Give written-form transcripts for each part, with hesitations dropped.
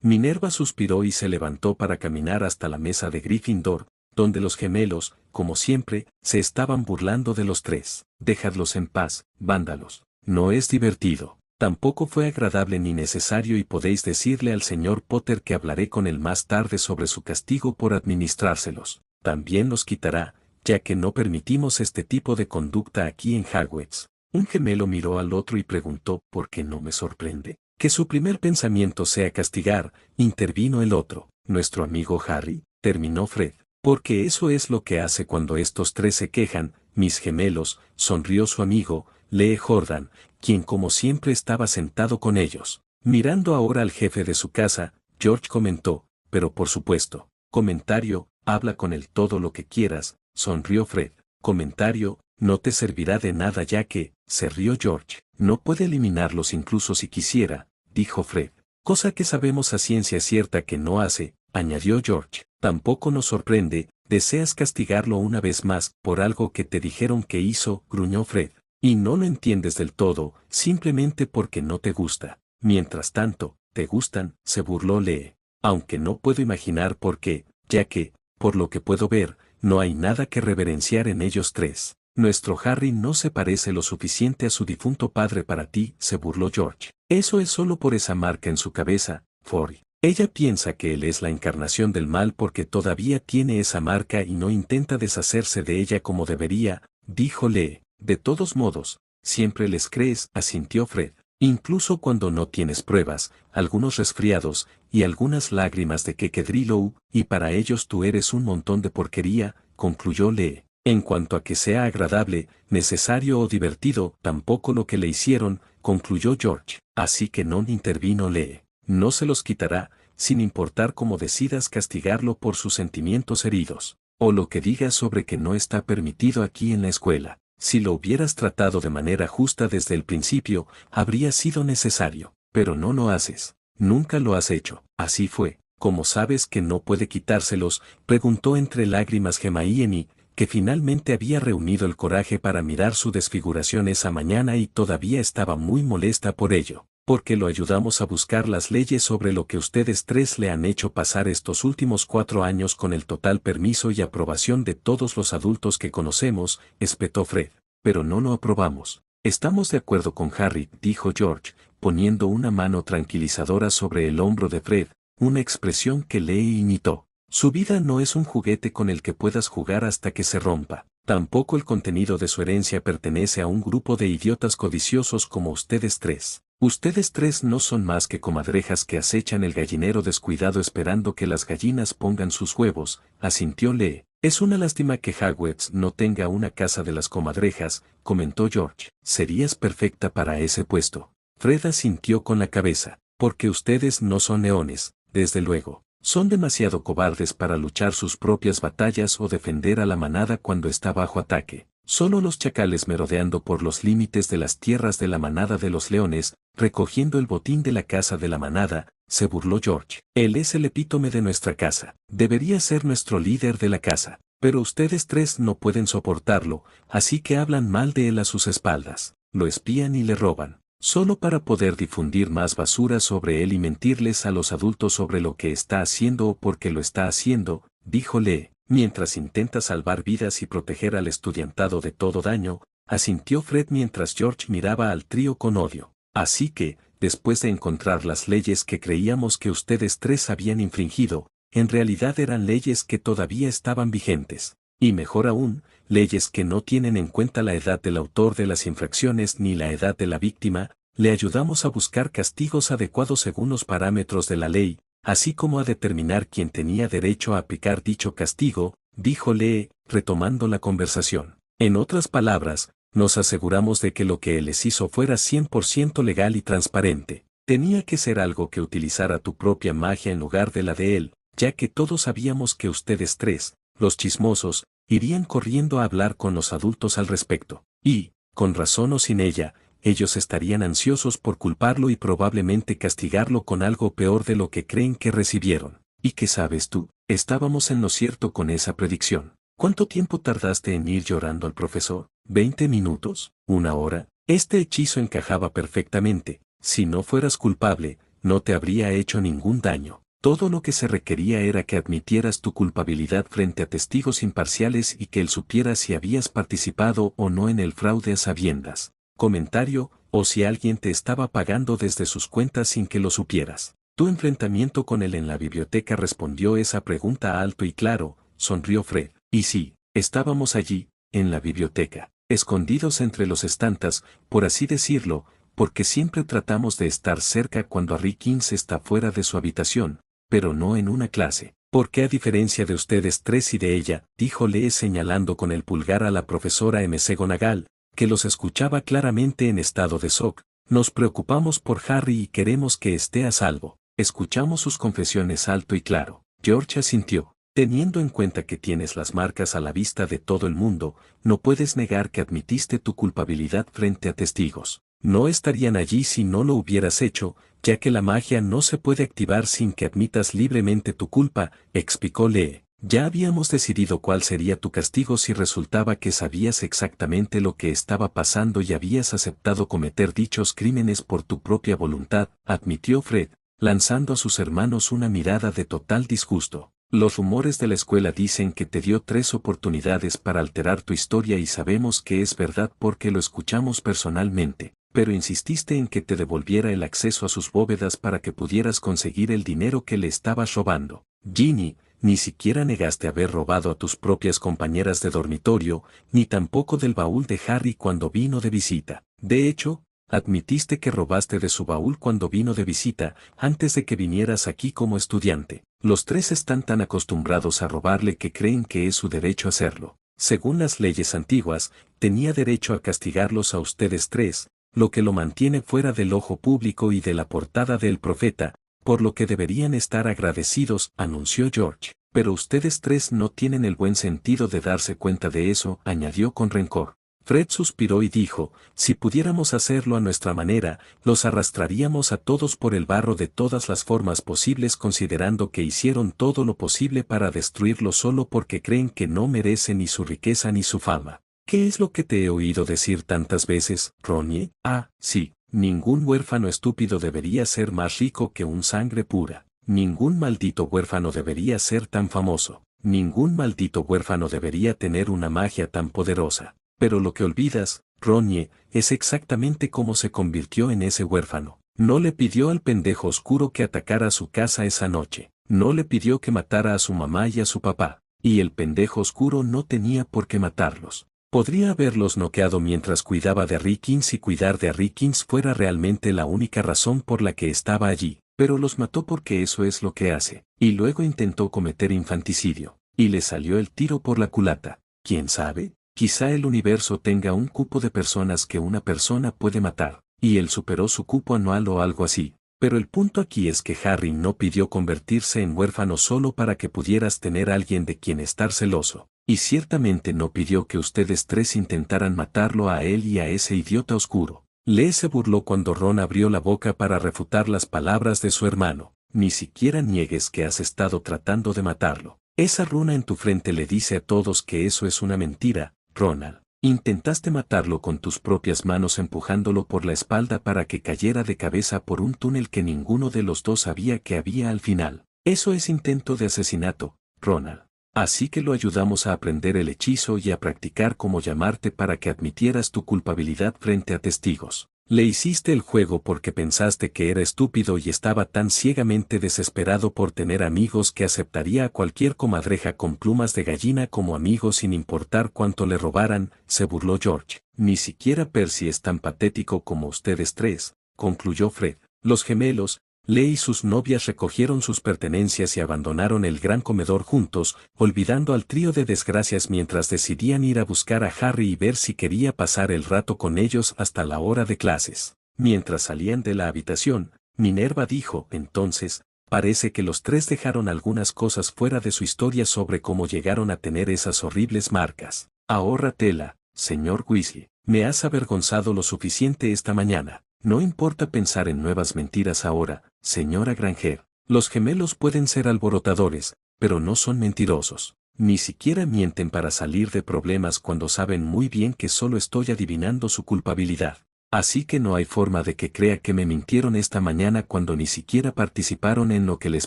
Minerva suspiró y se levantó para caminar hasta la mesa de Gryffindor, donde los gemelos, como siempre, se estaban burlando de los tres. Dejadlos en paz, vándalos. No es divertido. Tampoco fue agradable ni necesario y podéis decirle al señor Potter que hablaré con él más tarde sobre su castigo por administrárselos. También los quitará, ya que no permitimos este tipo de conducta aquí en Hogwarts. Un gemelo miró al otro y preguntó ¿por qué no me sorprende? Que su primer pensamiento sea castigar, intervino el otro. Nuestro amigo Harry, terminó Fred. Porque eso es lo que hace cuando estos tres se quejan, mis gemelos, sonrió su amigo, Lee Jordan, quien como siempre estaba sentado con ellos. Mirando ahora al jefe de su casa, George comentó, pero por supuesto, comentario, habla con él todo lo que quieras, sonrió Fred. Comentario, no te servirá de nada ya que, se rió George, no puede eliminarlos incluso si quisiera, dijo Fred. Cosa que sabemos a ciencia cierta que no hace, añadió George. Tampoco nos sorprende, deseas castigarlo una vez más por algo que te dijeron que hizo, gruñó Fred. Y no lo entiendes del todo, simplemente porque no te gusta. Mientras tanto, te gustan, se burló Lee. Aunque no puedo imaginar por qué, ya que, por lo que puedo ver, no hay nada que reverenciar en ellos tres. Nuestro Harry no se parece lo suficiente a su difunto padre para ti, se burló George. Eso es solo por esa marca en su cabeza, Forry. Ella piensa que él es la encarnación del mal porque todavía tiene esa marca y no intenta deshacerse de ella como debería, dijo Lee. De todos modos, siempre les crees, asintió Fred. Incluso cuando no tienes pruebas, algunos resfriados, y algunas lágrimas de Keke-Drilow, y para ellos tú eres un montón de porquería, concluyó Lee. En cuanto a que sea agradable, necesario o divertido, tampoco lo que le hicieron, concluyó George. Así que no intervino Lee. No se los quitará, sin importar cómo decidas castigarlo por sus sentimientos heridos, o lo que digas sobre que no está permitido aquí en la escuela. Si lo hubieras tratado de manera justa desde el principio, habría sido necesario, pero no lo haces. Nunca lo has hecho. Así fue. ¿Cómo sabes que no puede quitárselos?, preguntó entre lágrimas Hermione, que finalmente había reunido el coraje para mirar su desfiguración esa mañana y todavía estaba muy molesta por ello. Porque lo ayudamos a buscar las leyes sobre lo que ustedes tres le han hecho pasar estos últimos 4 años con el total permiso y aprobación de todos los adultos que conocemos, espetó Fred. Pero no lo aprobamos. Estamos de acuerdo con Harry, dijo George, poniendo una mano tranquilizadora sobre el hombro de Fred, una expresión que Lee imitó. Su vida no es un juguete con el que puedas jugar hasta que se rompa. Tampoco el contenido de su herencia pertenece a un grupo de idiotas codiciosos como ustedes tres. Ustedes tres no son más que comadrejas que acechan el gallinero descuidado esperando que las gallinas pongan sus huevos, asintió Lee. Es una lástima que Hogwarts no tenga una casa de las comadrejas, comentó George. Serías perfecta para ese puesto. Fred asintió con la cabeza. Porque ustedes no son leones, desde luego. Son demasiado cobardes para luchar sus propias batallas o defender a la manada cuando está bajo ataque. Solo los chacales merodeando por los límites de las tierras de la manada de los leones, recogiendo el botín de la casa de la manada, se burló George. Él es el epítome de nuestra casa. Debería ser nuestro líder de la casa. Pero ustedes tres no pueden soportarlo, así que hablan mal de él a sus espaldas. Lo espían y le roban. Solo para poder difundir más basura sobre él y mentirles a los adultos sobre lo que está haciendo o por qué lo está haciendo, dijo Lee. Mientras intenta salvar vidas y proteger al estudiantado de todo daño, asintió Fred mientras George miraba al trío con odio. Así que, después de encontrar las leyes que creíamos que ustedes tres habían infringido, en realidad eran leyes que todavía estaban vigentes. Y mejor aún, leyes que no tienen en cuenta la edad del autor de las infracciones ni la edad de la víctima, le ayudamos a buscar castigos adecuados según los parámetros de la ley, así como a determinar quién tenía derecho a aplicar dicho castigo, dijo Lee, retomando la conversación. En otras palabras, nos aseguramos de que lo que él les hizo fuera 100% legal y transparente. Tenía que ser algo que utilizara tu propia magia en lugar de la de él, ya que todos sabíamos que ustedes tres, los chismosos, irían corriendo a hablar con los adultos al respecto. Y, con razón o sin ella, ellos estarían ansiosos por culparlo y probablemente castigarlo con algo peor de lo que creen que recibieron. ¿Y qué sabes tú? Estábamos en lo cierto con esa predicción. ¿Cuánto tiempo tardaste en ir llorando al profesor? ¿20 minutos? ¿1 hora? Este hechizo encajaba perfectamente. Si no fueras culpable, no te habría hecho ningún daño. Todo lo que se requería era que admitieras tu culpabilidad frente a testigos imparciales y que él supiera si habías participado o no en el fraude a sabiendas. Comentario, o si alguien te estaba pagando desde sus cuentas sin que lo supieras. Tu enfrentamiento con él en la biblioteca respondió esa pregunta alto y claro, sonrió Fred. Y sí, estábamos allí, en la biblioteca, escondidos entre los estantes, por así decirlo, porque siempre tratamos de estar cerca cuando Harry Kings está fuera de su habitación, pero no en una clase. Porque a diferencia de ustedes tres y de ella, dijo Lee señalando con el pulgar a la profesora McGonagall, que los escuchaba claramente en estado de shock, nos preocupamos por Harry y queremos que esté a salvo. Escuchamos sus confesiones alto y claro. George asintió. Teniendo en cuenta que tienes las marcas a la vista de todo el mundo, no puedes negar que admitiste tu culpabilidad frente a testigos. No estarían allí si no lo hubieras hecho, ya que la magia no se puede activar sin que admitas libremente tu culpa, explicó Lee. Ya habíamos decidido cuál sería tu castigo si resultaba que sabías exactamente lo que estaba pasando y habías aceptado cometer dichos crímenes por tu propia voluntad, admitió Fred, lanzando a sus hermanos una mirada de total disgusto. Los rumores de la escuela dicen que te dio 3 oportunidades para alterar tu historia y sabemos que es verdad porque lo escuchamos personalmente, pero insististe en que te devolviera el acceso a sus bóvedas para que pudieras conseguir el dinero que le estabas robando. Ginny, ni siquiera negaste haber robado a tus propias compañeras de dormitorio, ni tampoco del baúl de Harry cuando vino de visita. De hecho, admitiste que robaste de su baúl cuando vino de visita, antes de que vinieras aquí como estudiante. Los tres están tan acostumbrados a robarle que creen que es su derecho hacerlo. Según las leyes antiguas, tenía derecho a castigarlos a ustedes tres, lo que lo mantiene fuera del ojo público y de la portada del Profeta, por lo que deberían estar agradecidos, anunció George. Pero ustedes tres no tienen el buen sentido de darse cuenta de eso, añadió con rencor. Fred suspiró y dijo, si pudiéramos hacerlo a nuestra manera, los arrastraríamos a todos por el barro de todas las formas posibles considerando que hicieron todo lo posible para destruirlo solo porque creen que no merece ni su riqueza ni su fama. ¿Qué es lo que te he oído decir tantas veces, Ronnie? Ah, sí, ningún huérfano estúpido debería ser más rico que un sangre pura. Ningún maldito huérfano debería ser tan famoso. Ningún maldito huérfano debería tener una magia tan poderosa. Pero lo que olvidas, Ronnie, es exactamente cómo se convirtió en ese huérfano. No le pidió al pendejo oscuro que atacara su casa esa noche. No le pidió que matara a su mamá y a su papá. Y el pendejo oscuro no tenía por qué matarlos. Podría haberlos noqueado mientras cuidaba de Harry Kings y cuidar de Harry Kings fuera realmente la única razón por la que estaba allí. Pero los mató porque eso es lo que hace. Y luego intentó cometer infanticidio. Y le salió el tiro por la culata. ¿Quién sabe? Quizá el universo tenga un cupo de personas que una persona puede matar, y él superó su cupo anual o algo así. Pero el punto aquí es que Harry no pidió convertirse en huérfano solo para que pudieras tener a alguien de quien estar celoso. Y ciertamente no pidió que ustedes tres intentaran matarlo a él y a ese idiota oscuro. Lee se burló cuando Ron abrió la boca para refutar las palabras de su hermano. Ni siquiera niegues que has estado tratando de matarlo. Esa runa en tu frente le dice a todos que eso es una mentira. Ronald, intentaste matarlo con tus propias manos empujándolo por la espalda para que cayera de cabeza por un túnel que ninguno de los dos sabía que había al final. Eso es intento de asesinato, Ronald. Así que lo ayudamos a aprender el hechizo y a practicar cómo llamarte para que admitieras tu culpabilidad frente a testigos. Le hiciste el juego porque pensaste que era estúpido y estaba tan ciegamente desesperado por tener amigos que aceptaría a cualquier comadreja con plumas de gallina como amigo sin importar cuánto le robaran, se burló George. Ni siquiera Percy es tan patético como ustedes tres, concluyó Fred. Los gemelos, Lee y sus novias recogieron sus pertenencias y abandonaron el gran comedor juntos, olvidando al trío de desgracias mientras decidían ir a buscar a Harry y ver si quería pasar el rato con ellos hasta la hora de clases. Mientras salían de la habitación, Minerva dijo, entonces, parece que los tres dejaron algunas cosas fuera de su historia sobre cómo llegaron a tener esas horribles marcas. Ahórratela, señor Weasley. Me has avergonzado lo suficiente esta mañana. No importa pensar en nuevas mentiras ahora, señora Granger. Los gemelos pueden ser alborotadores, pero no son mentirosos. Ni siquiera mienten para salir de problemas cuando saben muy bien que solo estoy adivinando su culpabilidad. Así que no hay forma de que crea que me mintieron esta mañana cuando ni siquiera participaron en lo que les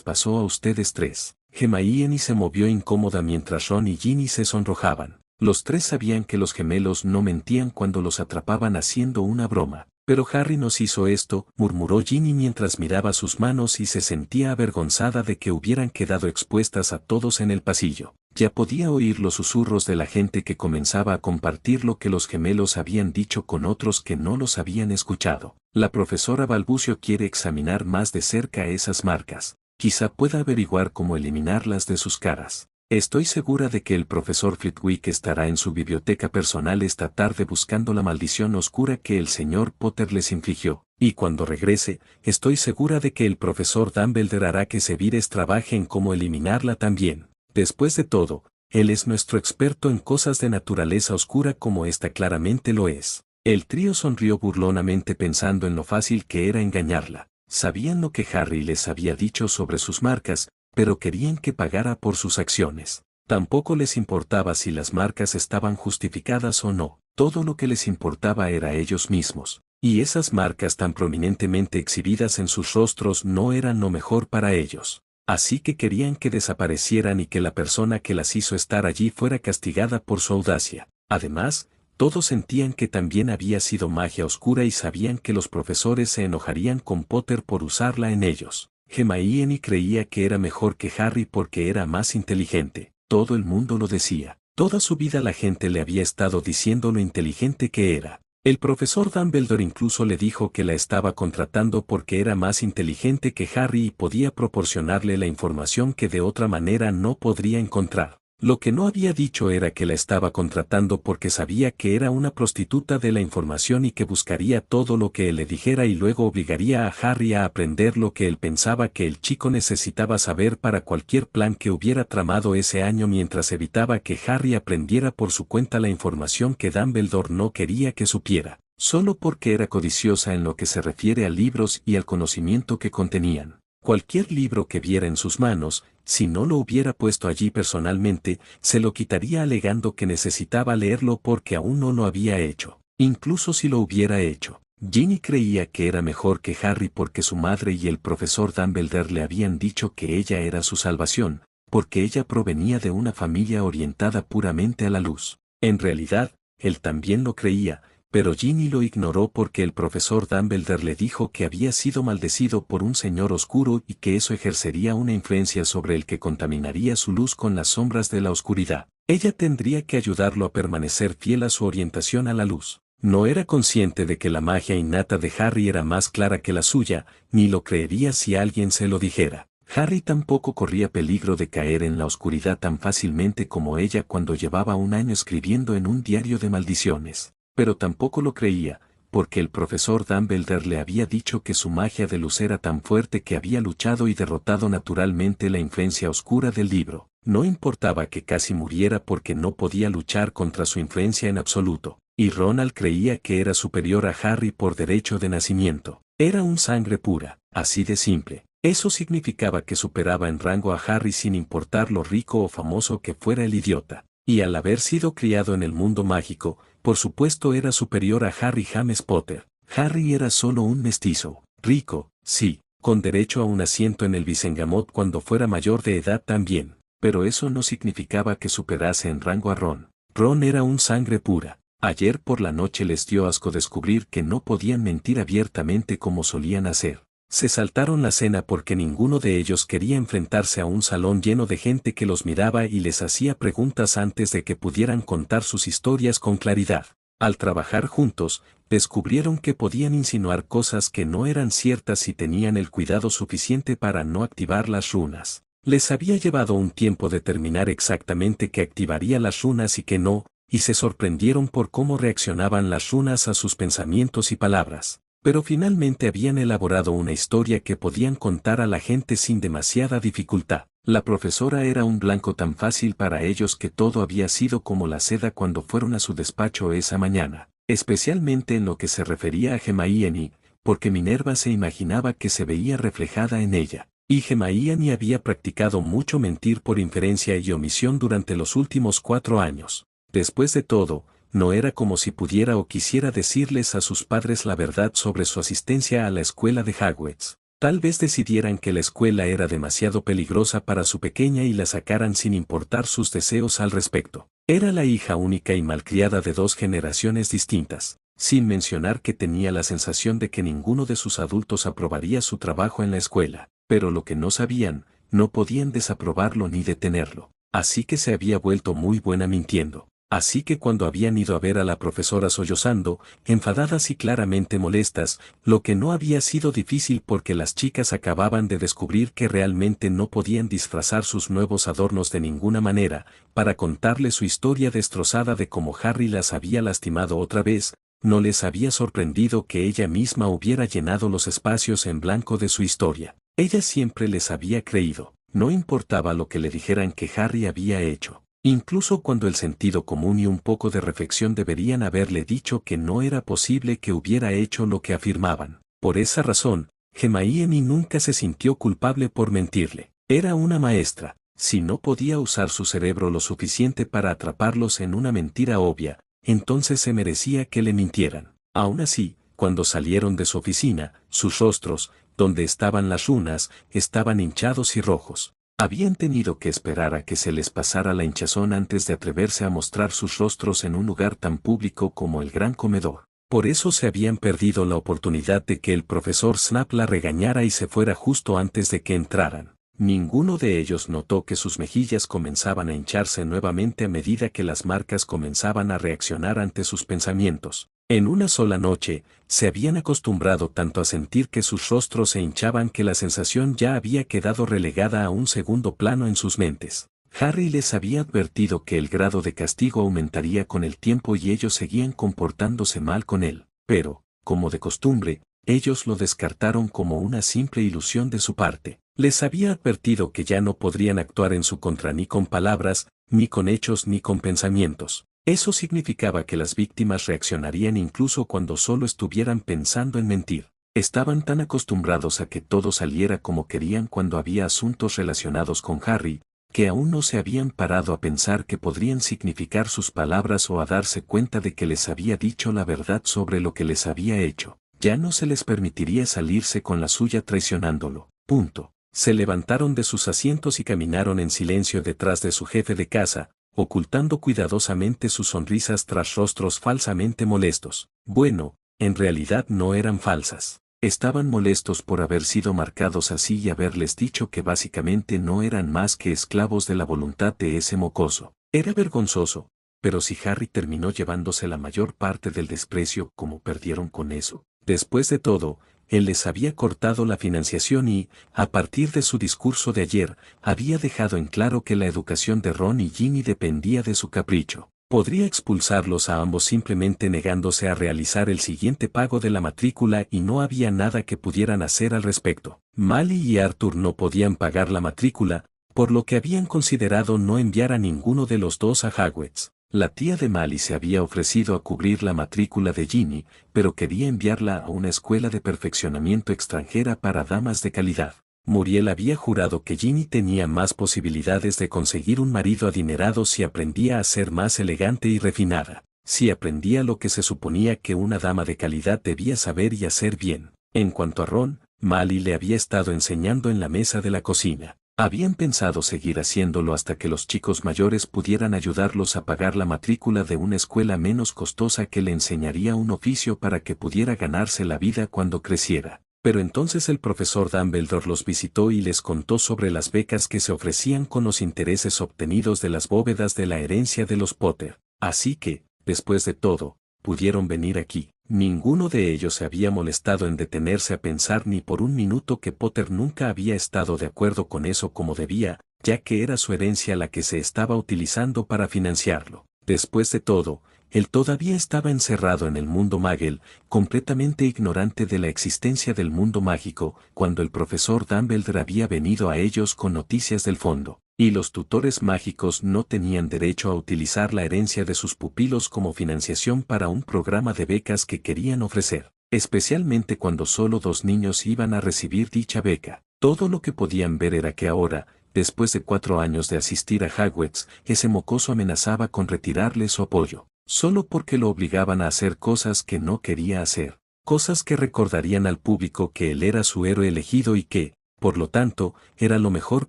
pasó a ustedes tres. Hermione se movió incómoda mientras Ron y Ginny se sonrojaban. Los tres sabían que los gemelos no mentían cuando los atrapaban haciendo una broma. Pero Harry nos hizo esto, murmuró Ginny mientras miraba sus manos y se sentía avergonzada de que hubieran quedado expuestas a todos en el pasillo. Ya podía oír los susurros de la gente que comenzaba a compartir lo que los gemelos habían dicho con otros que no los habían escuchado. La profesora Balbucio quiere examinar más de cerca esas marcas. Quizá pueda averiguar cómo eliminarlas de sus caras. Estoy segura de que el profesor Flitwick estará en su biblioteca personal esta tarde buscando la maldición oscura que el señor Potter les infligió, y cuando regrese, estoy segura de que el profesor Dumbledore hará que Severus trabaje en cómo eliminarla también. Después de todo, él es nuestro experto en cosas de naturaleza oscura como esta claramente lo es. El trío sonrió burlonamente pensando en lo fácil que era engañarla. Sabían lo que Harry les había dicho sobre sus marcas, pero querían que pagara por sus acciones. Tampoco les importaba si las marcas estaban justificadas o no, todo lo que les importaba era ellos mismos. Y esas marcas tan prominentemente exhibidas en sus rostros no eran lo mejor para ellos. Así que querían que desaparecieran y que la persona que las hizo estar allí fuera castigada por su audacia. Además, todos sentían que también había sido magia oscura y sabían que los profesores se enojarían con Potter por usarla en ellos. Hermione creía que era mejor que Harry porque era más inteligente. Todo el mundo lo decía. Toda su vida la gente le había estado diciendo lo inteligente que era. El profesor Dumbledore incluso le dijo que la estaba contratando porque era más inteligente que Harry y podía proporcionarle la información que de otra manera no podría encontrar. Lo que no había dicho era que la estaba contratando porque sabía que era una prostituta de la información y que buscaría todo lo que él le dijera y luego obligaría a Harry a aprender lo que él pensaba que el chico necesitaba saber para cualquier plan que hubiera tramado ese año mientras evitaba que Harry aprendiera por su cuenta la información que Dumbledore no quería que supiera, solo porque era codiciosa en lo que se refiere a libros y al conocimiento que contenían. Cualquier libro que viera en sus manos, si no lo hubiera puesto allí personalmente, se lo quitaría alegando que necesitaba leerlo porque aún no lo había hecho. Incluso si lo hubiera hecho, Ginny creía que era mejor que Harry porque su madre y el profesor Dumbledore le habían dicho que ella era su salvación, porque ella provenía de una familia orientada puramente a la luz. En realidad, él también lo creía, pero Ginny lo ignoró porque el profesor Dumbledore le dijo que había sido maldecido por un señor oscuro y que eso ejercería una influencia sobre el que contaminaría su luz con las sombras de la oscuridad. Ella tendría que ayudarlo a permanecer fiel a su orientación a la luz. No era consciente de que la magia innata de Harry era más clara que la suya, ni lo creería si alguien se lo dijera. Harry tampoco corría peligro de caer en la oscuridad tan fácilmente como ella cuando llevaba un año escribiendo en un diario de maldiciones. Pero tampoco lo creía, porque el profesor Dumbledore le había dicho que su magia de luz era tan fuerte que había luchado y derrotado naturalmente la influencia oscura del libro. No importaba que casi muriera porque no podía luchar contra su influencia en absoluto, y Ronald creía que era superior a Harry por derecho de nacimiento. Era un sangre pura, así de simple. Eso significaba que superaba en rango a Harry sin importar lo rico o famoso que fuera el idiota. Y al haber sido criado en el mundo mágico, por supuesto era superior a Harry James Potter. Harry era solo un mestizo, rico, sí, con derecho a un asiento en el Visengamot cuando fuera mayor de edad también, pero eso no significaba que superase en rango a Ron. Ron era un sangre pura. Ayer por la noche les dio asco descubrir que no podían mentir abiertamente como solían hacer. Se saltaron la cena porque ninguno de ellos quería enfrentarse a un salón lleno de gente que los miraba y les hacía preguntas antes de que pudieran contar sus historias con claridad. Al trabajar juntos, descubrieron que podían insinuar cosas que no eran ciertas si tenían el cuidado suficiente para no activar las runas. Les había llevado un tiempo determinar exactamente qué activaría las runas y qué no, y se sorprendieron por cómo reaccionaban las runas a sus pensamientos y palabras. Pero finalmente habían elaborado una historia que podían contar a la gente sin demasiada dificultad. La profesora era un blanco tan fácil para ellos que todo había sido como la seda cuando fueron a su despacho esa mañana, especialmente en lo que se refería a Hermione, porque Minerva se imaginaba que se veía reflejada en ella. Y Hermione había practicado mucho mentir por inferencia y omisión durante los últimos 4 años. Después de todo, no era como si pudiera o quisiera decirles a sus padres la verdad sobre su asistencia a la escuela de Hogwarts. Tal vez decidieran que la escuela era demasiado peligrosa para su pequeña y la sacaran sin importar sus deseos al respecto. Era la hija única y malcriada de 2 generaciones distintas, sin mencionar que tenía la sensación de que ninguno de sus adultos aprobaría su trabajo en la escuela, pero lo que no sabían, no podían desaprobarlo ni detenerlo. Así que se había vuelto muy buena mintiendo. Así que cuando habían ido a ver a la profesora sollozando, enfadadas y claramente molestas, lo que no había sido difícil porque las chicas acababan de descubrir que realmente no podían disfrazar sus nuevos adornos de ninguna manera, para contarle su historia destrozada de cómo Harry las había lastimado otra vez, no les había sorprendido que ella misma hubiera llenado los espacios en blanco de su historia. Ella siempre les había creído, no importaba lo que le dijeran que Harry había hecho. Incluso cuando el sentido común y un poco de reflexión deberían haberle dicho que no era posible que hubiera hecho lo que afirmaban. Por esa razón, Hermione nunca se sintió culpable por mentirle. Era una maestra. Si no podía usar su cerebro lo suficiente para atraparlos en una mentira obvia, entonces se merecía que le mintieran. Aún así, cuando salieron de su oficina, sus rostros, donde estaban las runas, estaban hinchados y rojos. Habían tenido que esperar a que se les pasara la hinchazón antes de atreverse a mostrar sus rostros en un lugar tan público como el gran comedor. Por eso se habían perdido la oportunidad de que el profesor Snape la regañara y se fuera justo antes de que entraran. Ninguno de ellos notó que sus mejillas comenzaban a hincharse nuevamente a medida que las marcas comenzaban a reaccionar ante sus pensamientos. En una sola noche, se habían acostumbrado tanto a sentir que sus rostros se hinchaban que la sensación ya había quedado relegada a un segundo plano en sus mentes. Harry les había advertido que el grado de castigo aumentaría con el tiempo y ellos seguían comportándose mal con él, pero, como de costumbre, ellos lo descartaron como una simple ilusión de su parte. Les había advertido que ya no podrían actuar en su contra ni con palabras, ni con hechos ni con pensamientos. Eso significaba que las víctimas reaccionarían incluso cuando solo estuvieran pensando en mentir. Estaban tan acostumbrados a que todo saliera como querían cuando había asuntos relacionados con Harry, que aún no se habían parado a pensar qué podrían significar sus palabras o a darse cuenta de que les había dicho la verdad sobre lo que les había hecho. Ya no se les permitiría salirse con la suya traicionándolo. Punto. Se levantaron de sus asientos y caminaron en silencio detrás de su jefe de casa, ocultando cuidadosamente sus sonrisas tras rostros falsamente molestos. Bueno, en realidad no eran falsas. Estaban molestos por haber sido marcados así y haberles dicho que básicamente no eran más que esclavos de la voluntad de ese mocoso. Era vergonzoso, pero si Harry terminó llevándose la mayor parte del desprecio, ¿cómo perdieron con eso? Después de todo, él les había cortado la financiación y, a partir de su discurso de ayer, había dejado en claro que la educación de Ron y Ginny dependía de su capricho. Podría expulsarlos a ambos simplemente negándose a realizar el siguiente pago de la matrícula y no había nada que pudieran hacer al respecto. Mally y Arthur no podían pagar la matrícula, por lo que habían considerado no enviar a ninguno de los dos a Hogwarts. La tía de Mally se había ofrecido a cubrir la matrícula de Ginny, pero quería enviarla a una escuela de perfeccionamiento extranjera para damas de calidad. Muriel había jurado que Ginny tenía más posibilidades de conseguir un marido adinerado si aprendía a ser más elegante y refinada, si aprendía lo que se suponía que una dama de calidad debía saber y hacer bien. En cuanto a Ron, Mally le había estado enseñando en la mesa de la cocina. Habían pensado seguir haciéndolo hasta que los chicos mayores pudieran ayudarlos a pagar la matrícula de una escuela menos costosa que le enseñaría un oficio para que pudiera ganarse la vida cuando creciera. Pero entonces el profesor Dumbledore los visitó y les contó sobre las becas que se ofrecían con los intereses obtenidos de las bóvedas de la herencia de los Potter. Así que, después de todo, pudieron venir aquí. Ninguno de ellos se había molestado en detenerse a pensar ni por un minuto que Potter nunca había estado de acuerdo con eso como debía, ya que era su herencia la que se estaba utilizando para financiarlo. Después de todo, él todavía estaba encerrado en el mundo Muggle, completamente ignorante de la existencia del mundo mágico, cuando el profesor Dumbledore había venido a ellos con noticias del fondo. Y los tutores mágicos no tenían derecho a utilizar la herencia de sus pupilos como financiación para un programa de becas que querían ofrecer, especialmente cuando solo 2 niños iban a recibir dicha beca. Todo lo que podían ver era que ahora, después de 4 años de asistir a Hogwarts, ese mocoso amenazaba con retirarle su apoyo. solo porque lo obligaban a hacer cosas que no quería hacer, cosas que recordarían al público que él era su héroe elegido y que, por lo tanto, era lo mejor